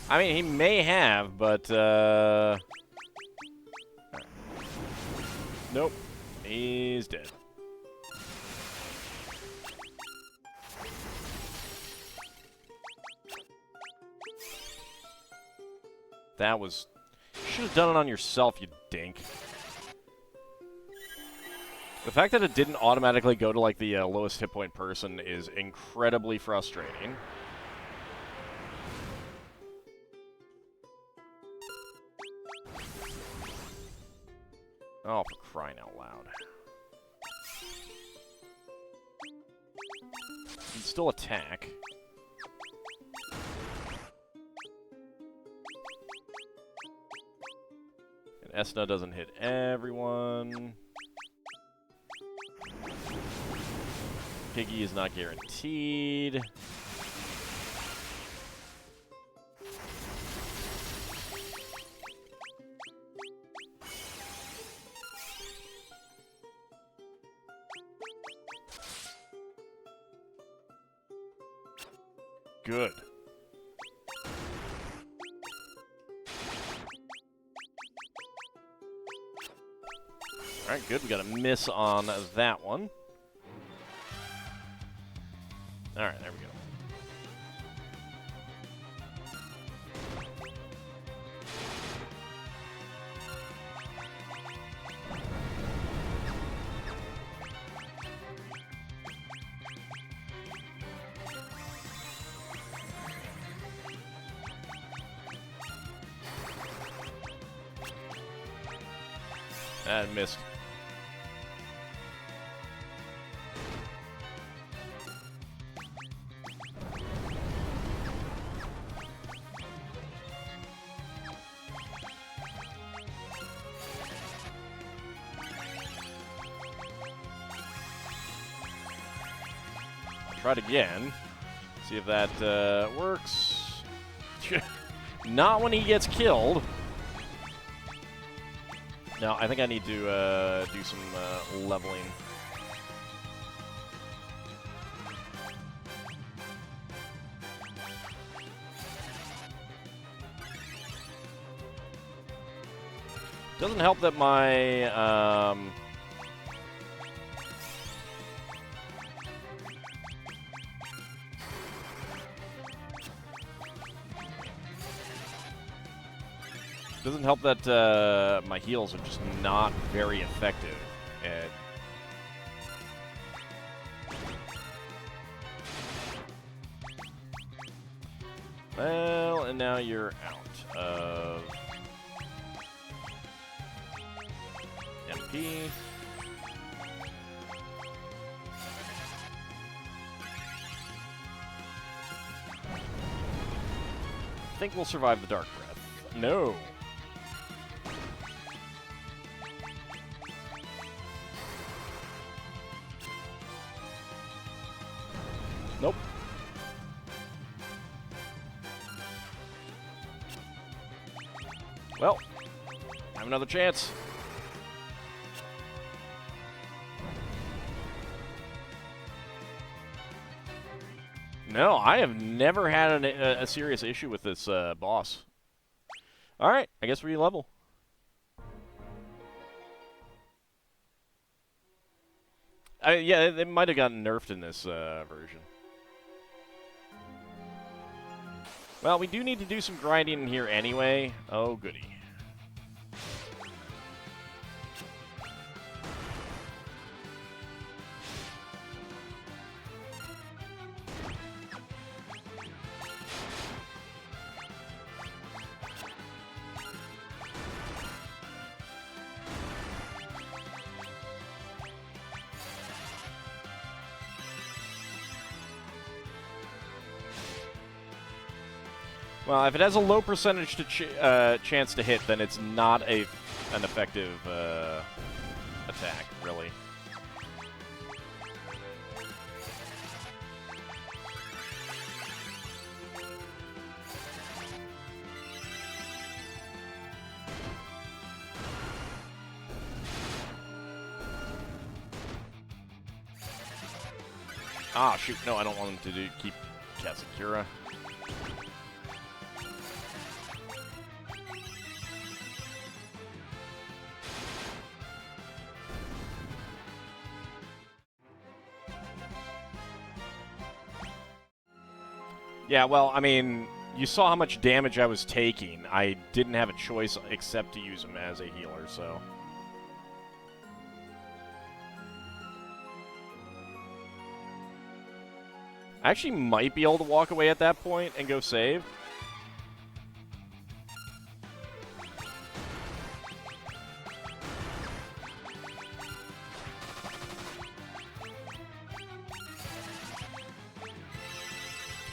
I mean, he may have, but, nope. He's dead. That was... You should have done it on yourself, you dink. The fact that it didn't automatically go to, like, the lowest hit point person is incredibly frustrating. Oh, for crying out loud. You can still attack. And Esna doesn't hit everyone. Piggy is not guaranteed. Good. Alright, good. We got a miss on that one. Alright, there we go. That missed. Try it again. See if that works. Not when he gets killed. No, I think I need to do some leveling. Doesn't help that my doesn't help that my heals are just not very effective at... Well, and now you're out of MP. I think we'll survive the Dark Breath. No. Nope. Well, have another chance. No, I have never had a serious issue with this boss. Alright, I guess we level. Yeah, it might have gotten nerfed in this version. Well, we do need to do some grinding in here anyway. Oh, goody. Well, if it has a low percentage to chance to hit, then it's not an effective attack, really. Ah, shoot. No, I don't want him to keep Katsukura. Yeah, well, I mean, you saw how much damage I was taking. I didn't have a choice except to use him as a healer, so... I actually might be able to walk away at that point and go save.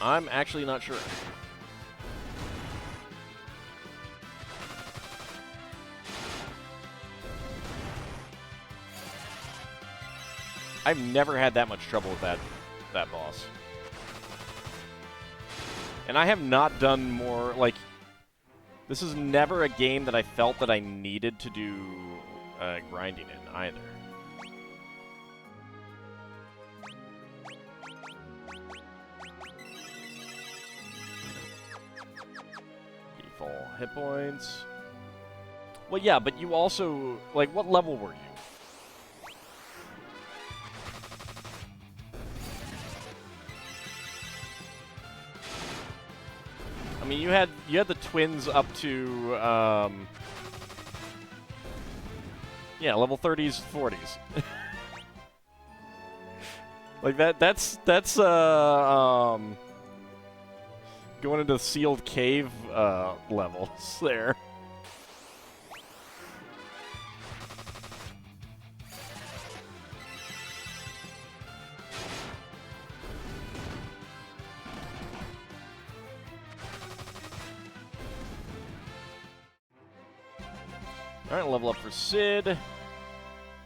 I'm actually not sure. I've never had that much trouble with that boss. And I have not done more, like, this is never a game that I felt that I needed to do grinding in, either. Full hit points. Well, yeah, but you also, like, what level were you? I mean, you had the twins up to, yeah, level 30s, 40s. Like, that's going into sealed cave levels there. Alright, level up for Sid.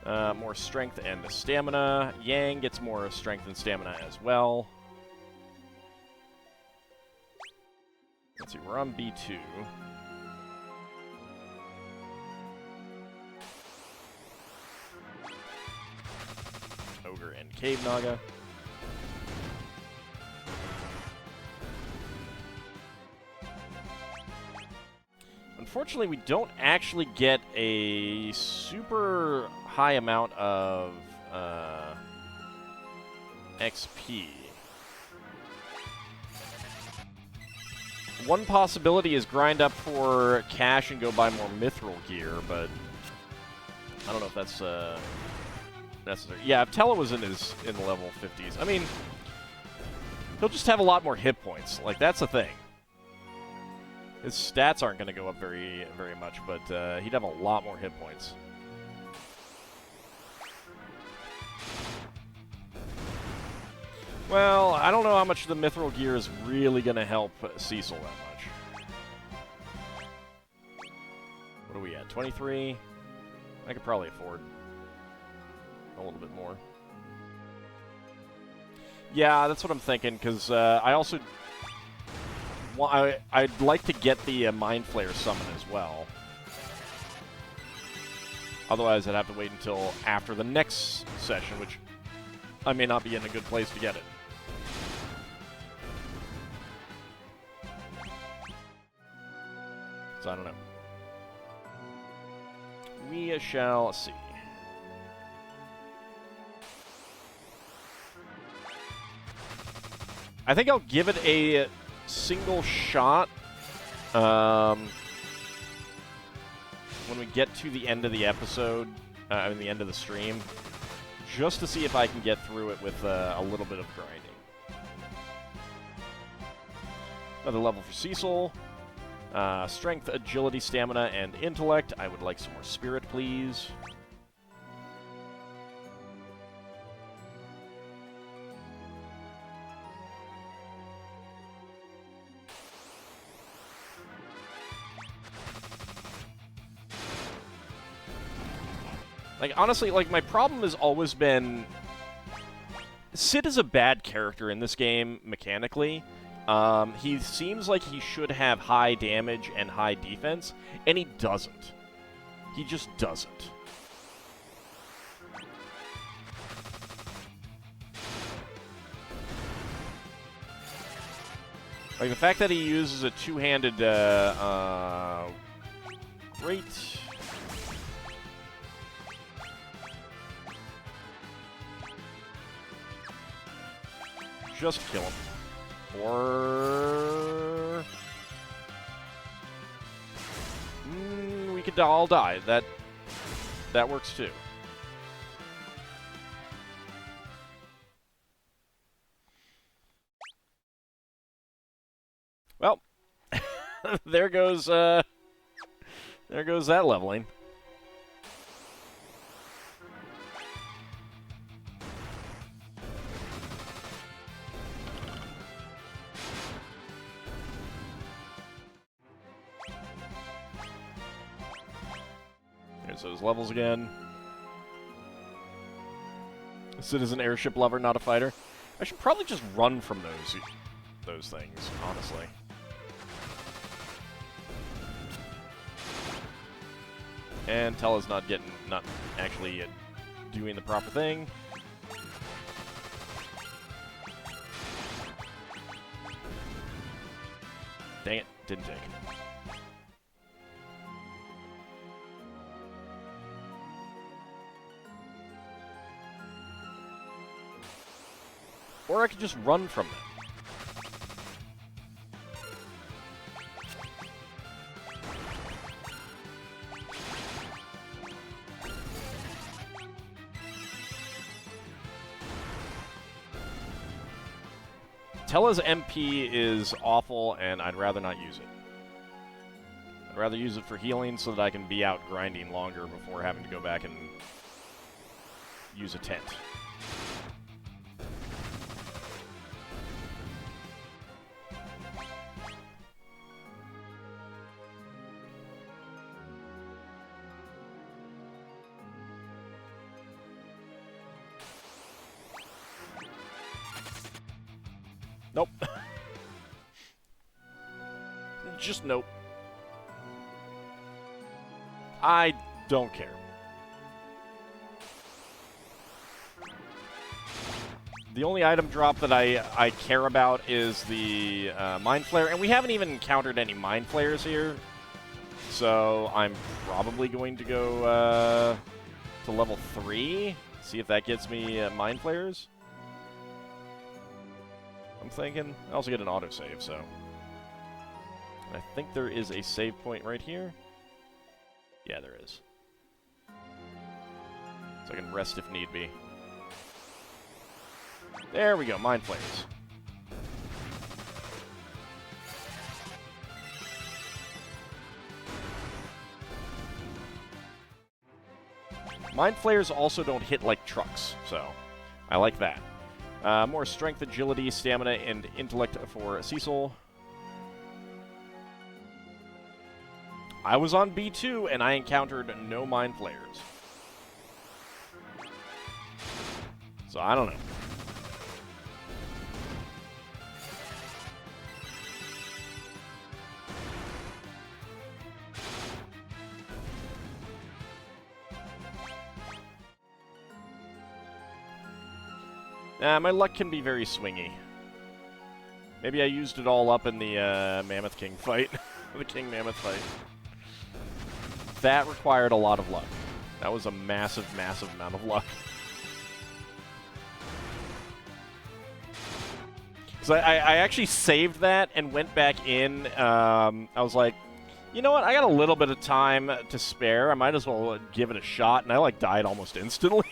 More strength and stamina. Yang gets more strength and stamina as well. Let's see, we're on B2. Ogre and Cave Naga. Unfortunately, we don't actually get a super high amount of XP. One possibility is grind up for cash and go buy more Mithril gear, but I don't know if that's necessary. Yeah, if Tella was in the level 50s, I mean, he'll just have a lot more hit points. Like, that's the thing. His stats aren't going to go up very much, but he'd have a lot more hit points. Well, I don't know how much the Mithril gear is really going to help Cecil that much. What are we at? 23? I could probably afford a little bit more. Yeah, that's what I'm thinking, because I also... I'd like to get the Mind Flayer summon as well. Otherwise, I'd have to wait until after the next session, which I may not be in a good place to get it. So I don't know. We shall see. I think I'll give it a single shot when we get to the end of the episode, I mean the end of the stream, just to see if I can get through it with a little bit of grinding. Another level for Cecil. Strength, agility, stamina, and intellect. I would like some more spirit, please. Like, honestly, like, my problem has always been... Sid is a bad character in this game, mechanically. He seems like he should have high damage and high defense, and he doesn't. He just doesn't. Like, the fact that he uses a two-handed, great... Just kill him. Or... we could all die. That works too. Well, there goes that leveling. There's those levels again. Sid is an airship lover, not a fighter. I should probably just run from those things, honestly. And Tella's not actually doing the proper thing. Dang it, didn't take. Or I could just run from them. Tella's MP is awful, and I'd rather not use it. I'd rather use it for healing so that I can be out grinding longer before having to go back and use a tent. Nope. Just nope. I don't care. The only item drop that I care about is the Mind Flayer, and we haven't even encountered any Mind Flayers here, so I'm probably going to go to level 3, see if that gets me Mind Flayers. I'm thinking. I also get an autosave, so... I think there is a save point right here. Yeah, there is. So I can rest if need be. There we go, Mind Flayers. Mind Flayers also don't hit like trucks, so I like that. More strength, agility, stamina, and intellect for Cecil. I was on B2, and I encountered no Mind Flayers. So, I don't know. Nah, my luck can be very swingy. Maybe I used it all up in the Mammoth King fight. The King Mammoth fight. That required a lot of luck. That was a massive, massive amount of luck. So I actually saved that and went back in. I was like, you know what? I got a little bit of time to spare. I might as well give it a shot. And I, like, died almost instantly.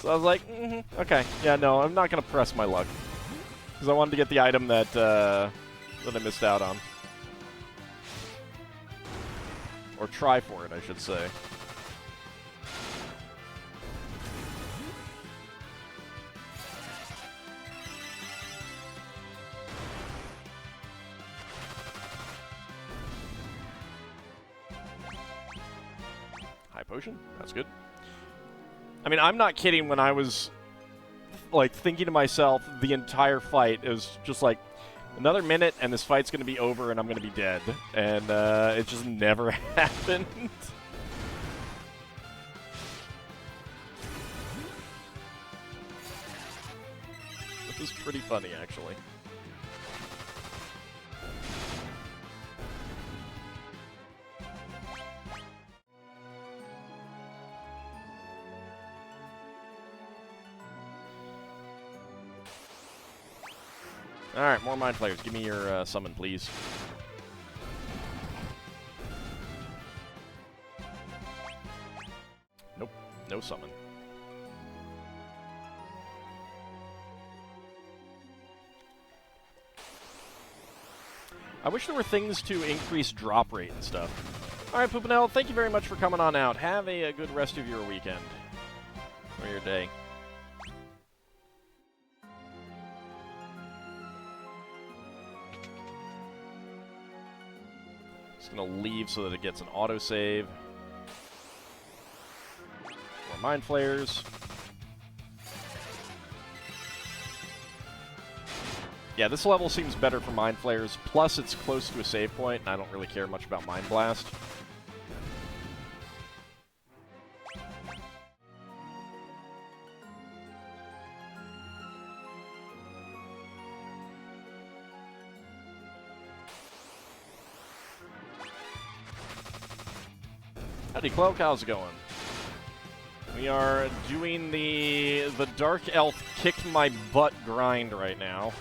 So I was like, okay. Yeah, no, I'm not going to press my luck. Because I wanted to get the item that, that I missed out on. Or try for it, I should say. High potion? That's good. I mean, I'm not kidding when I was, like, thinking to myself the entire fight. It was just like, another minute and this fight's going to be over and I'm going to be dead. And it just never happened. This is pretty funny, actually. Alright, more Mind Flayers. Give me your summon, please. Nope, no summon. I wish there were things to increase drop rate and stuff. Alright, Poopinell, thank you very much for coming on out. Have a good rest of your weekend. Or your day. Just gonna leave so that it gets an autosave. More Mind Flayers. Yeah, this level seems better for Mind Flayers, plus it's close to a save point, and I don't really care much about Mind Blast. Howdy, Cloak, how's it going? We are doing the Dark Elf kick my butt grind right now.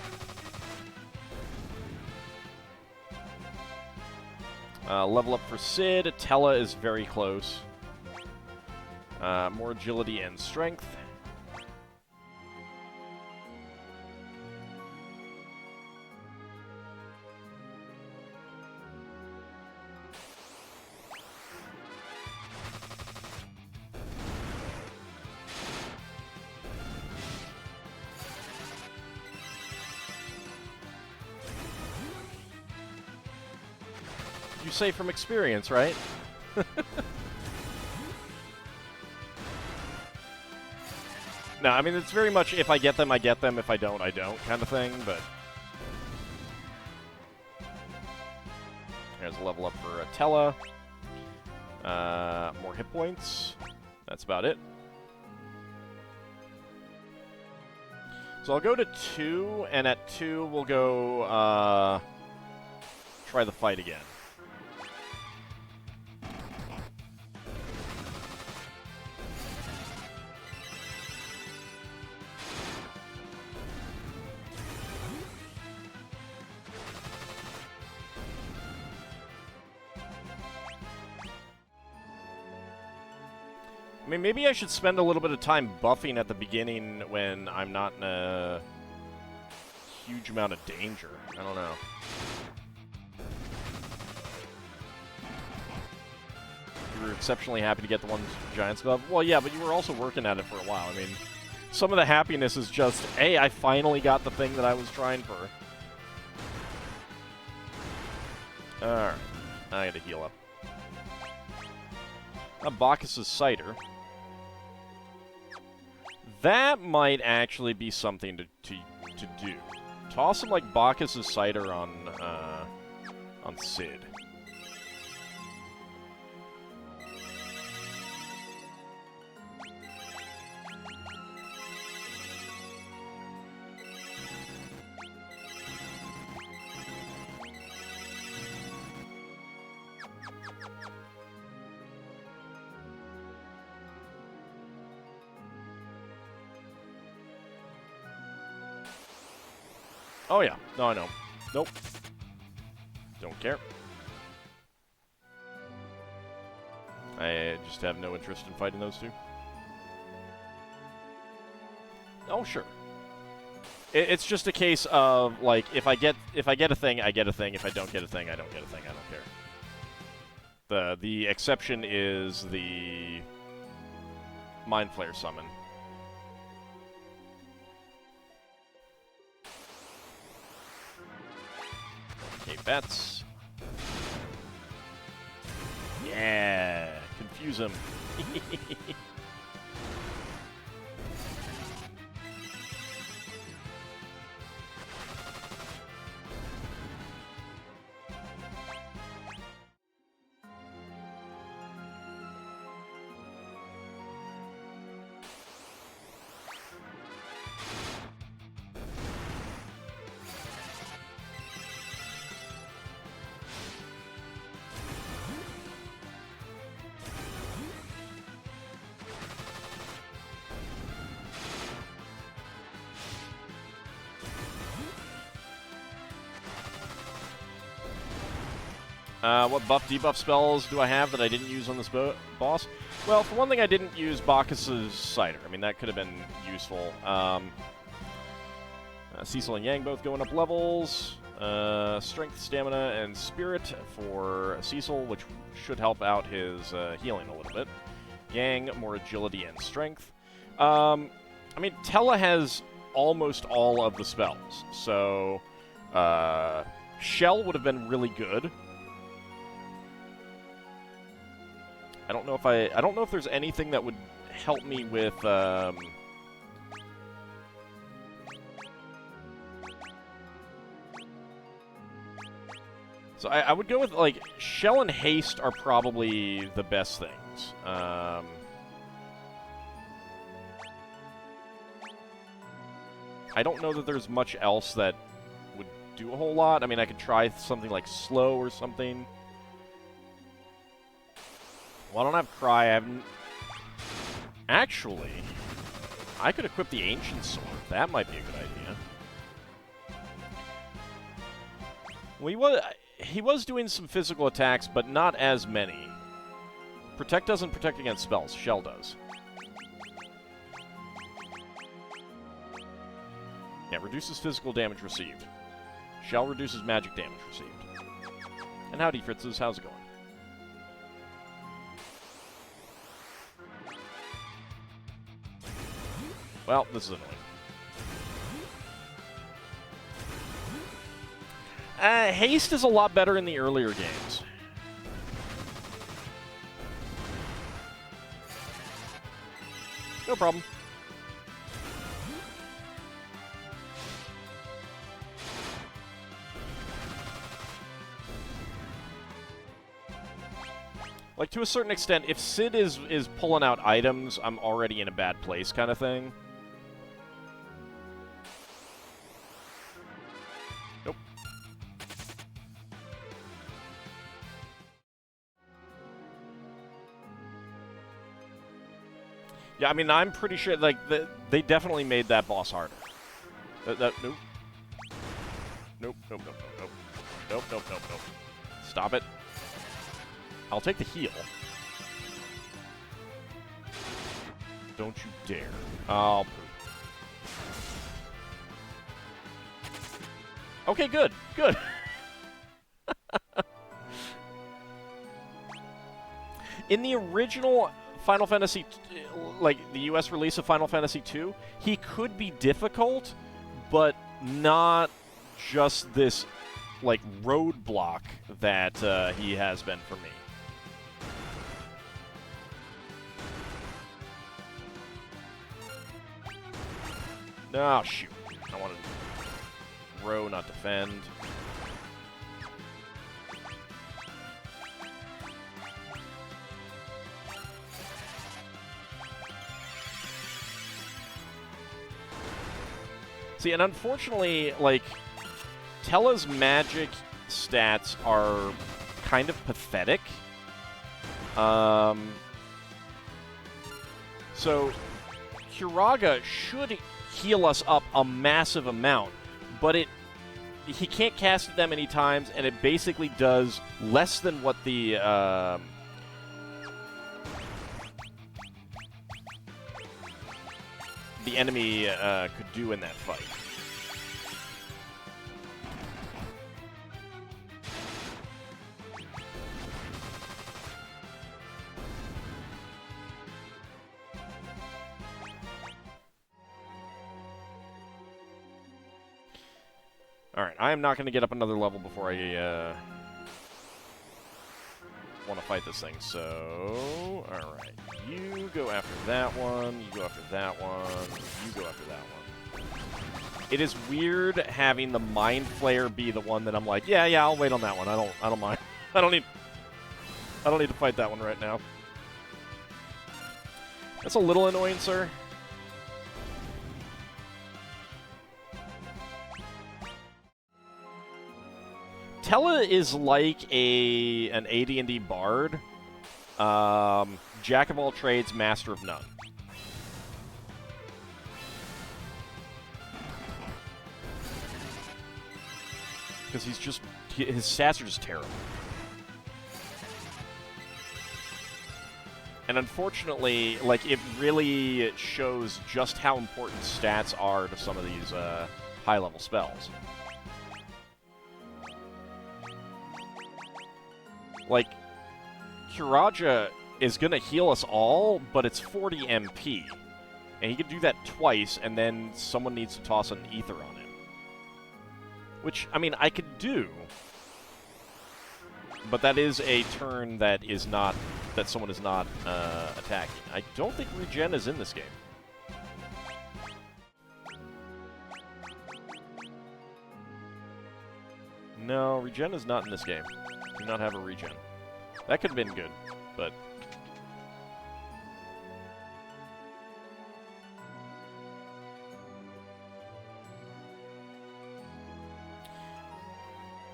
Level up for Sid. Tella is very close. More agility and strength. You say from experience, right? No, I mean, it's very much if I get them, I get them. If I don't, I don't kind of thing, but... There's a level up for Tella. More hit points. That's about it. So I'll go to 2, and at 2 we'll go, try the fight again. I mean, maybe I should spend a little bit of time buffing at the beginning when I'm not in a huge amount of danger. I don't know. You were exceptionally happy to get the one Giant's Glove? Well, yeah, but you were also working at it for a while. I mean, some of the happiness is just, hey, I finally got the thing that I was trying for. Alright. I gotta heal up. Bacchus's Cider. That might actually be something to do. Toss him like Bacchus's Cider on Sid. Oh, yeah. No, I know. Nope. Don't care. I just have no interest in fighting those two. Oh, sure. It's just a case of, like, if I get a thing, I get a thing. If I don't get a thing, I don't get a thing. I don't care. The exception is the Mind Flayer summon. Okay, bets. Yeah, confuse him. What buff debuff spells do I have that I didn't use on this boss? Well, for one thing, I didn't use Bacchus's Cider. I mean, that could have been useful. Cecil and Yang both going up levels. Strength, Stamina, and Spirit for Cecil, which should help out his healing a little bit. Yang, more Agility and Strength. I mean, Tella has almost all of the spells, so Shell would have been really good. I don't know if there's anything that would help me with So I would go with, like, Shell and Haste are probably the best things. I don't know that there's much else that would do a whole lot. I mean, I could try something like Slow or something. Well, I don't have Cry. I haven't... Actually, I could equip the Ancient Sword. That might be a good idea. Well, he was doing some physical attacks, but not as many. Protect doesn't protect against spells. Shell does. Yeah, reduces physical damage received. Shell reduces magic damage received. And howdy, Fritzes. How's it going? Well, this is annoying. Haste is a lot better in the earlier games. No problem. Like, to a certain extent, if Sid is pulling out items, I'm already in a bad place kind of thing. Nope. Yeah, I mean, I'm pretty sure, like, they definitely made that boss harder. Nope. Nope, nope, nope, nope, nope. Nope, nope, nope, nope. Stop it. I'll take the heal. Don't you dare. Oh, poop. Okay, good. Good. In the original Final Fantasy, like, the US release of Final Fantasy II, he could be difficult, but not just this, like, roadblock that he has been for me. Oh, shoot. I wanted to row, not defend. See, and unfortunately, like, Tella's magic stats are kind of pathetic. So, Curaga should heal us up a massive amount, but it he can't cast it that many times, and it basically does less than what the enemy could do in that fight. Alright, I am not going to get up another level before I want to fight this thing, so... Alright, you go after that one, you go after that one, you go after that one. It is weird having the Mind Flayer be the one that I'm like, yeah, I'll wait on that one. I don't mind. I don't need to fight that one right now. That's a little annoying, sir. Tella is like an AD&D bard, jack of all trades, master of none. Because his stats are just terrible. And unfortunately, like, it really shows just how important stats are to some of these high-level spells. Like, Kiraja is going to heal us all, but it's 40 MP. And he can do that twice, and then someone needs to toss an ether on him. Which, I mean, I could do. But that is a turn that is not... that someone is not attacking. I don't think regen is in this game. No, regen is not in this game. Do not have a regen. That could have been good, but...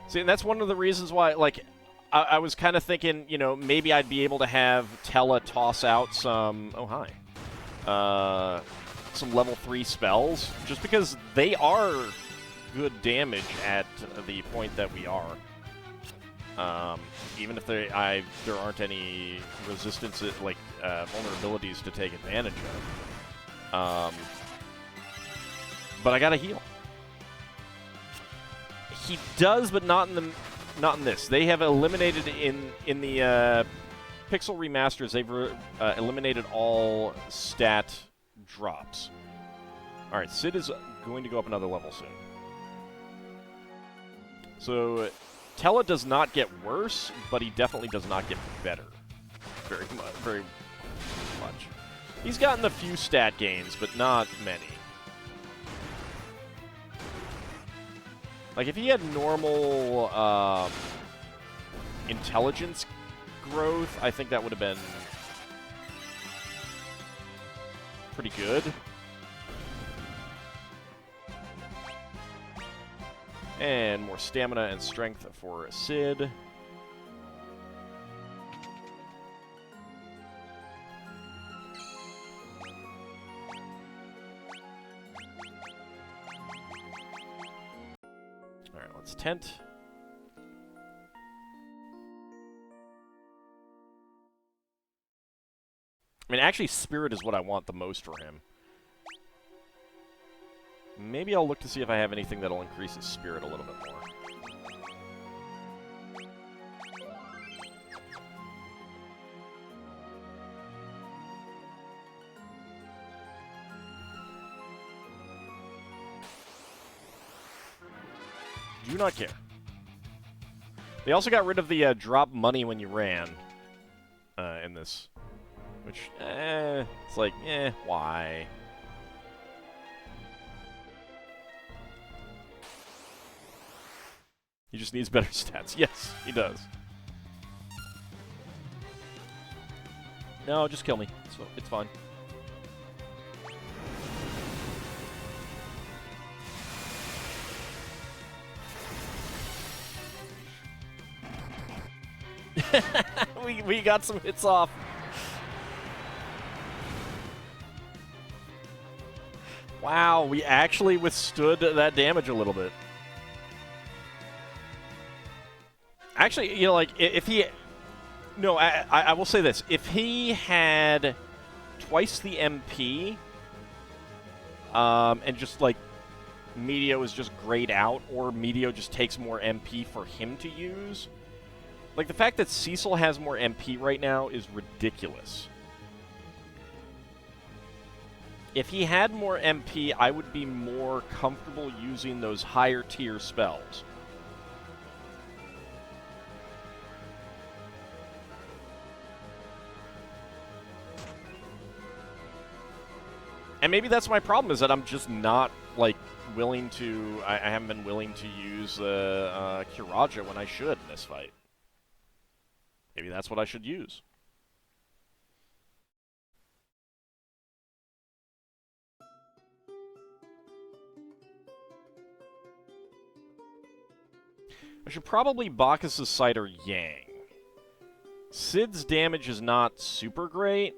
See, and that's one of the reasons why, like, I was kind of thinking, you know, maybe I'd be able to have Tella toss out some... Oh, hi. Some level 3 spells, just because they are good damage at the point that we are. Even if there aren't any resistances, like, vulnerabilities to take advantage of. But I gotta heal. He does, but not in this. They have eliminated in the Pixel Remasters. They've eliminated all stat drops. All right, Sid is going to go up another level soon. So Tella does not get worse, but he definitely does not get better. Very much. He's gotten a few stat gains, but not many. Like, if he had normal intelligence growth, I think that would have been pretty good. And more stamina and strength for Sid. Alright, let's tent. I mean, actually, Spirit is what I want the most for him. Maybe I'll look to see if I have anything that'll increase his Spirit a little bit more. Do not care. They also got rid of the drop money when you ran in this. Which, it's like, why? He just needs better stats. Yes, he does. No, just kill me. It's fine. we got some hits off. Wow, we actually withstood that damage a little bit. Actually, you know, like, if he... No, I will say this. If he had twice the MP, and just, like, Meteo is just grayed out, or Meteo just takes more MP for him to use... Like, the fact that Cecil has more MP right now is ridiculous. If he had more MP, I would be more comfortable using those higher tier spells. And maybe that's my problem, is that I'm just not, like, willing to... I haven't been willing to use Kiraja when I should in this fight. Maybe that's what I should use. I should probably Bacchus' Sight or Yang. Sid's damage is not super great.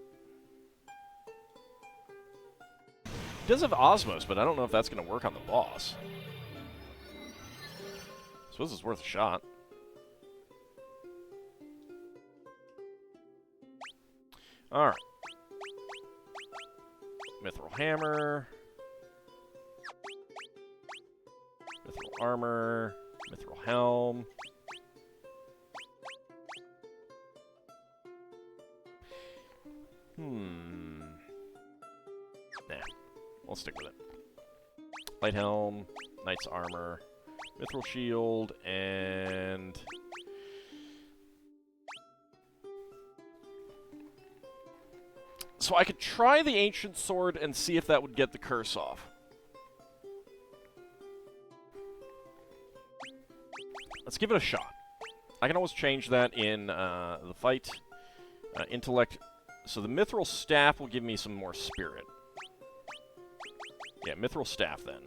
He does have Osmos, but I don't know if that's going to work on the boss. I suppose it's worth a shot. Alright. Mithril Hammer. Mithril Armor. Mithril Helm. Nah. We'll stick with it. Light Helm, Knight's Armor, Mithril Shield, and... So I could try the Ancient Sword and see if that would get the curse off. Let's give it a shot. I can always change that in the fight. Intellect. So the Mithril Staff will give me some more spirit. Yeah, Mithril Staff then.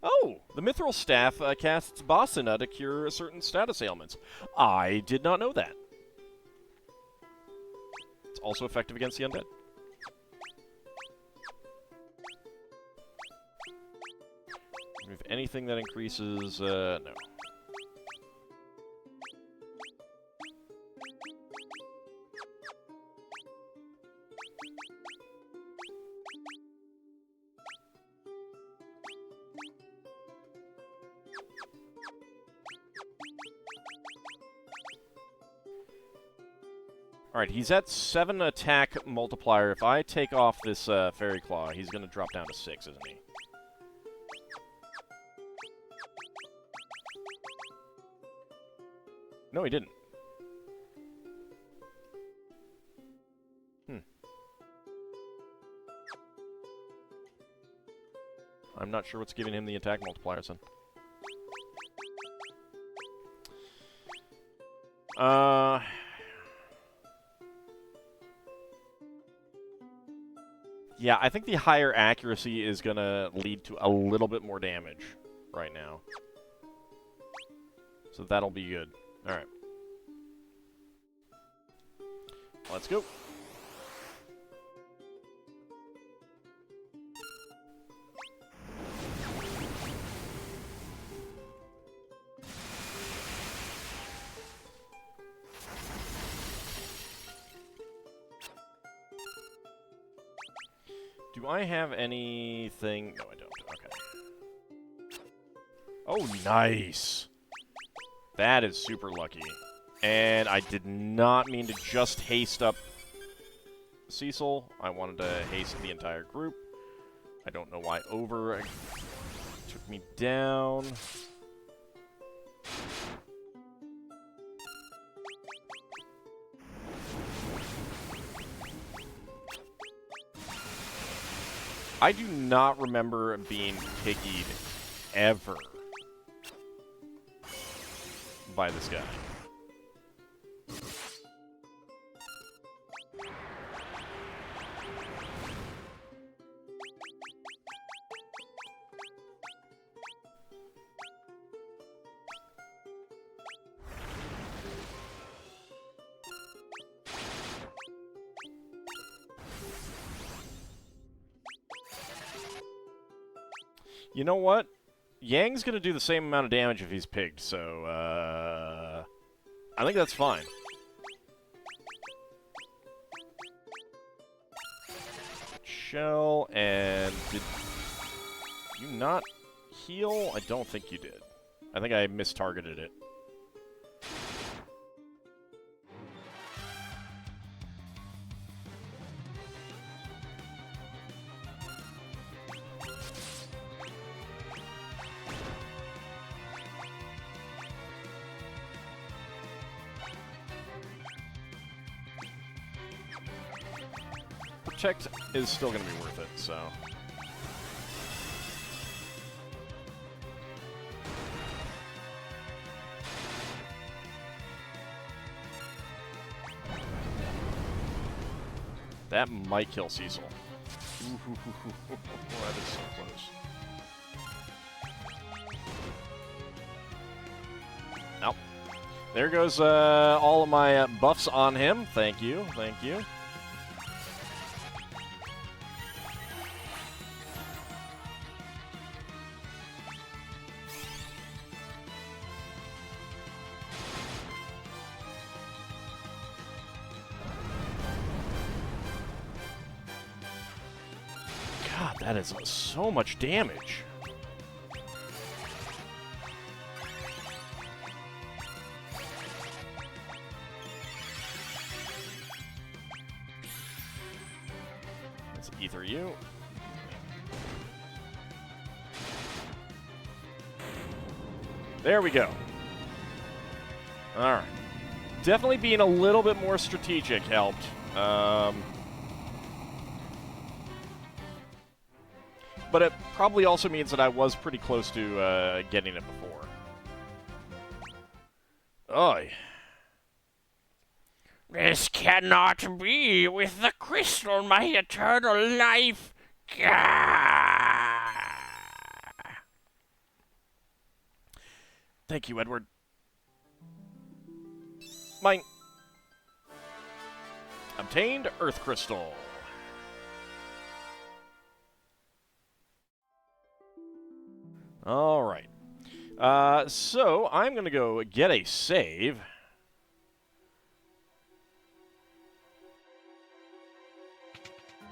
Oh! The Mithril Staff casts Basina to cure certain status ailments. I did not know that. It's also effective against the undead. Remove anything that increases... no. Alright, he's at 7 attack multiplier. If I take off this Fairy Claw, he's going to drop down to 6, isn't he? No, he didn't. I'm not sure what's giving him the attack multipliers then. Yeah, I think the higher accuracy is going to lead to a little bit more damage right now. So that'll be good. Alright. Let's go. Do I have anything? No, I don't. Okay. Oh, nice. That is super lucky. And I did not mean to just haste up Cecil. I wanted to haste the entire group. I don't know why Ogre took me down. I do not remember being piggied ever by this guy. You know what? Yang's gonna do the same amount of damage if he's pigged, so, I think that's fine. Shell, and did you not heal? I don't think you did. I think I mistargeted it. Protect is still going to be worth it, so... That might kill Cecil. That is so close. Nope. There goes all of my buffs on him. Thank you, thank you. God, that is so much damage. Let's ether you. There we go. Alright. Definitely being a little bit more strategic helped. But it probably also means that I was pretty close to getting it before. Oy. This cannot be with the crystal, my eternal life. Gah! Thank you, Edward. Mine. Obtained Earth Crystal. All right. So I'm going to go get a save.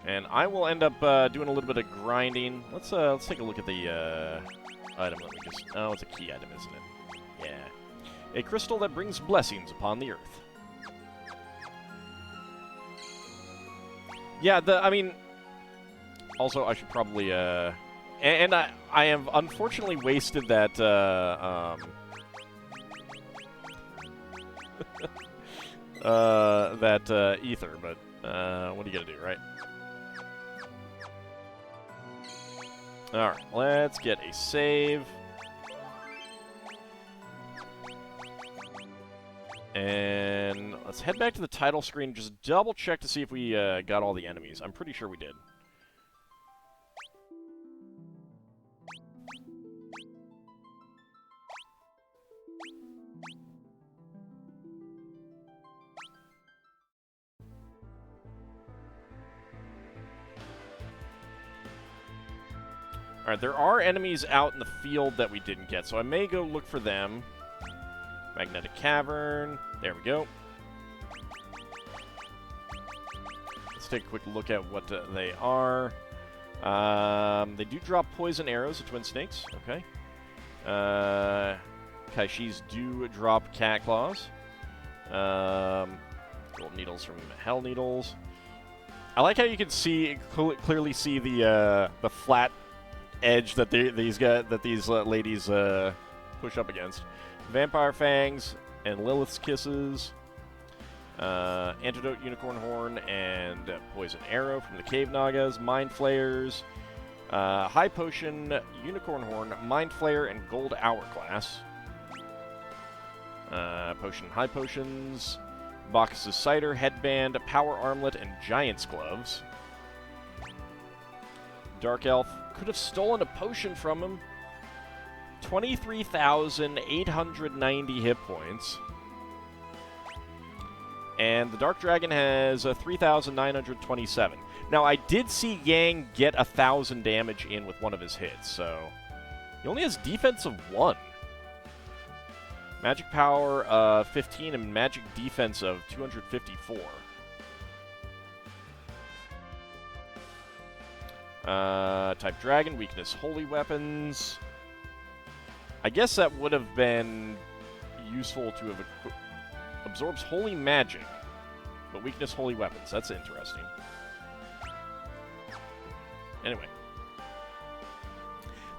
And I will end up doing a little bit of grinding. Let's take a look at the item. Let me just... Oh, it's a key item, isn't it? Yeah. A crystal that brings blessings upon the earth. Yeah, I mean... Also, I should probably... And I have unfortunately wasted that, ether, but, what are you gonna do, right? Alright, let's get a save. And let's head back to the title screen, just double check to see if we, got all the enemies. I'm pretty sure we did. Alright, there are enemies out in the field that we didn't get, so I may go look for them. Magnetic Cavern. There we go. Let's take a quick look at what they are. They do drop poison arrows, the twin snakes. Okay. Kaishis do drop cat claws. Gold needles from hell needles. I like how you can see clearly see the flat edge that these ladies push up against. Vampire Fangs and Lilith's Kisses. Antidote Unicorn Horn and Poison Arrow from the Cave Nagas. Mind Flayers. High Potion, Unicorn Horn, Mind Flayer, and Gold Hourglass. Potion High Potions. Bacchus' Cider, Headband, Power Armlet, and Giant's Gloves. Dark Elf. Could have stolen a potion from him. 23,890 hit points. And the Dark Dragon has 3,927. Now, I did see Yang get 1,000 damage in with one of his hits, so... He only has defense of 1. Magic power of 15 and magic defense of 254. Type Dragon, weakness holy weapons. I guess that would have been useful to have absorbs holy magic, but weakness holy weapons. That's interesting. Anyway.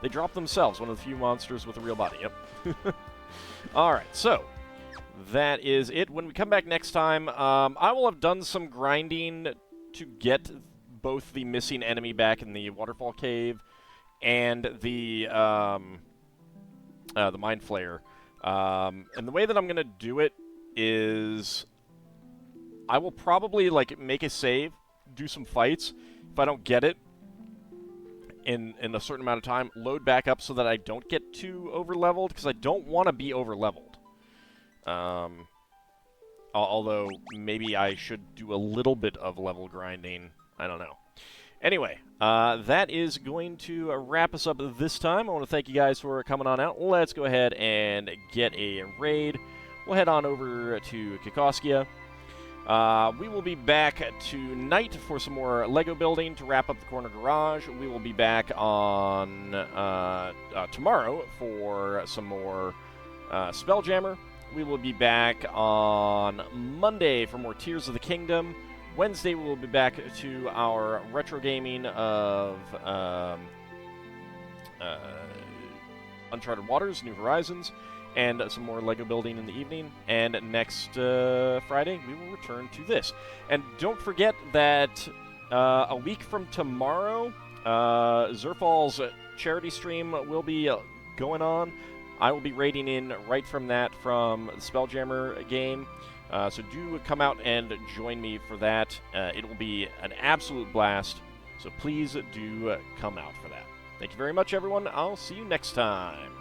They drop themselves, one of the few monsters with a real body. Yep. Alright, so that is it. When we come back next time, I will have done some grinding to get both the missing enemy back in the waterfall cave and the Mind Flayer. And the way that I'm going to do it is I will probably like make a save, do some fights. If I don't get it in a certain amount of time, load back up so that I don't get too over-leveled, because I don't want to be over-leveled. Although, maybe I should do a little bit of level grinding. I don't know. Anyway, that is going to wrap us up this time. I want to thank you guys for coming on out. Let's go ahead and get a raid. We'll head on over to Kikoskia. We will be back tonight for some more Lego building to wrap up the corner garage. We will be back on tomorrow for some more Spelljammer. We will be back on Monday for more Tears of the Kingdom. Wednesday we will be back to our retro gaming of Uncharted Waters, New Horizons, and some more Lego building in the evening. And next Friday, we will return to this. And don't forget that a week from tomorrow, Zerfall's charity stream will be going on. I will be raiding in right from that, from the Spelljammer game. So do come out and join me for that. It will be an absolute blast. So please do come out for that. Thank you very much, everyone. I'll see you next time.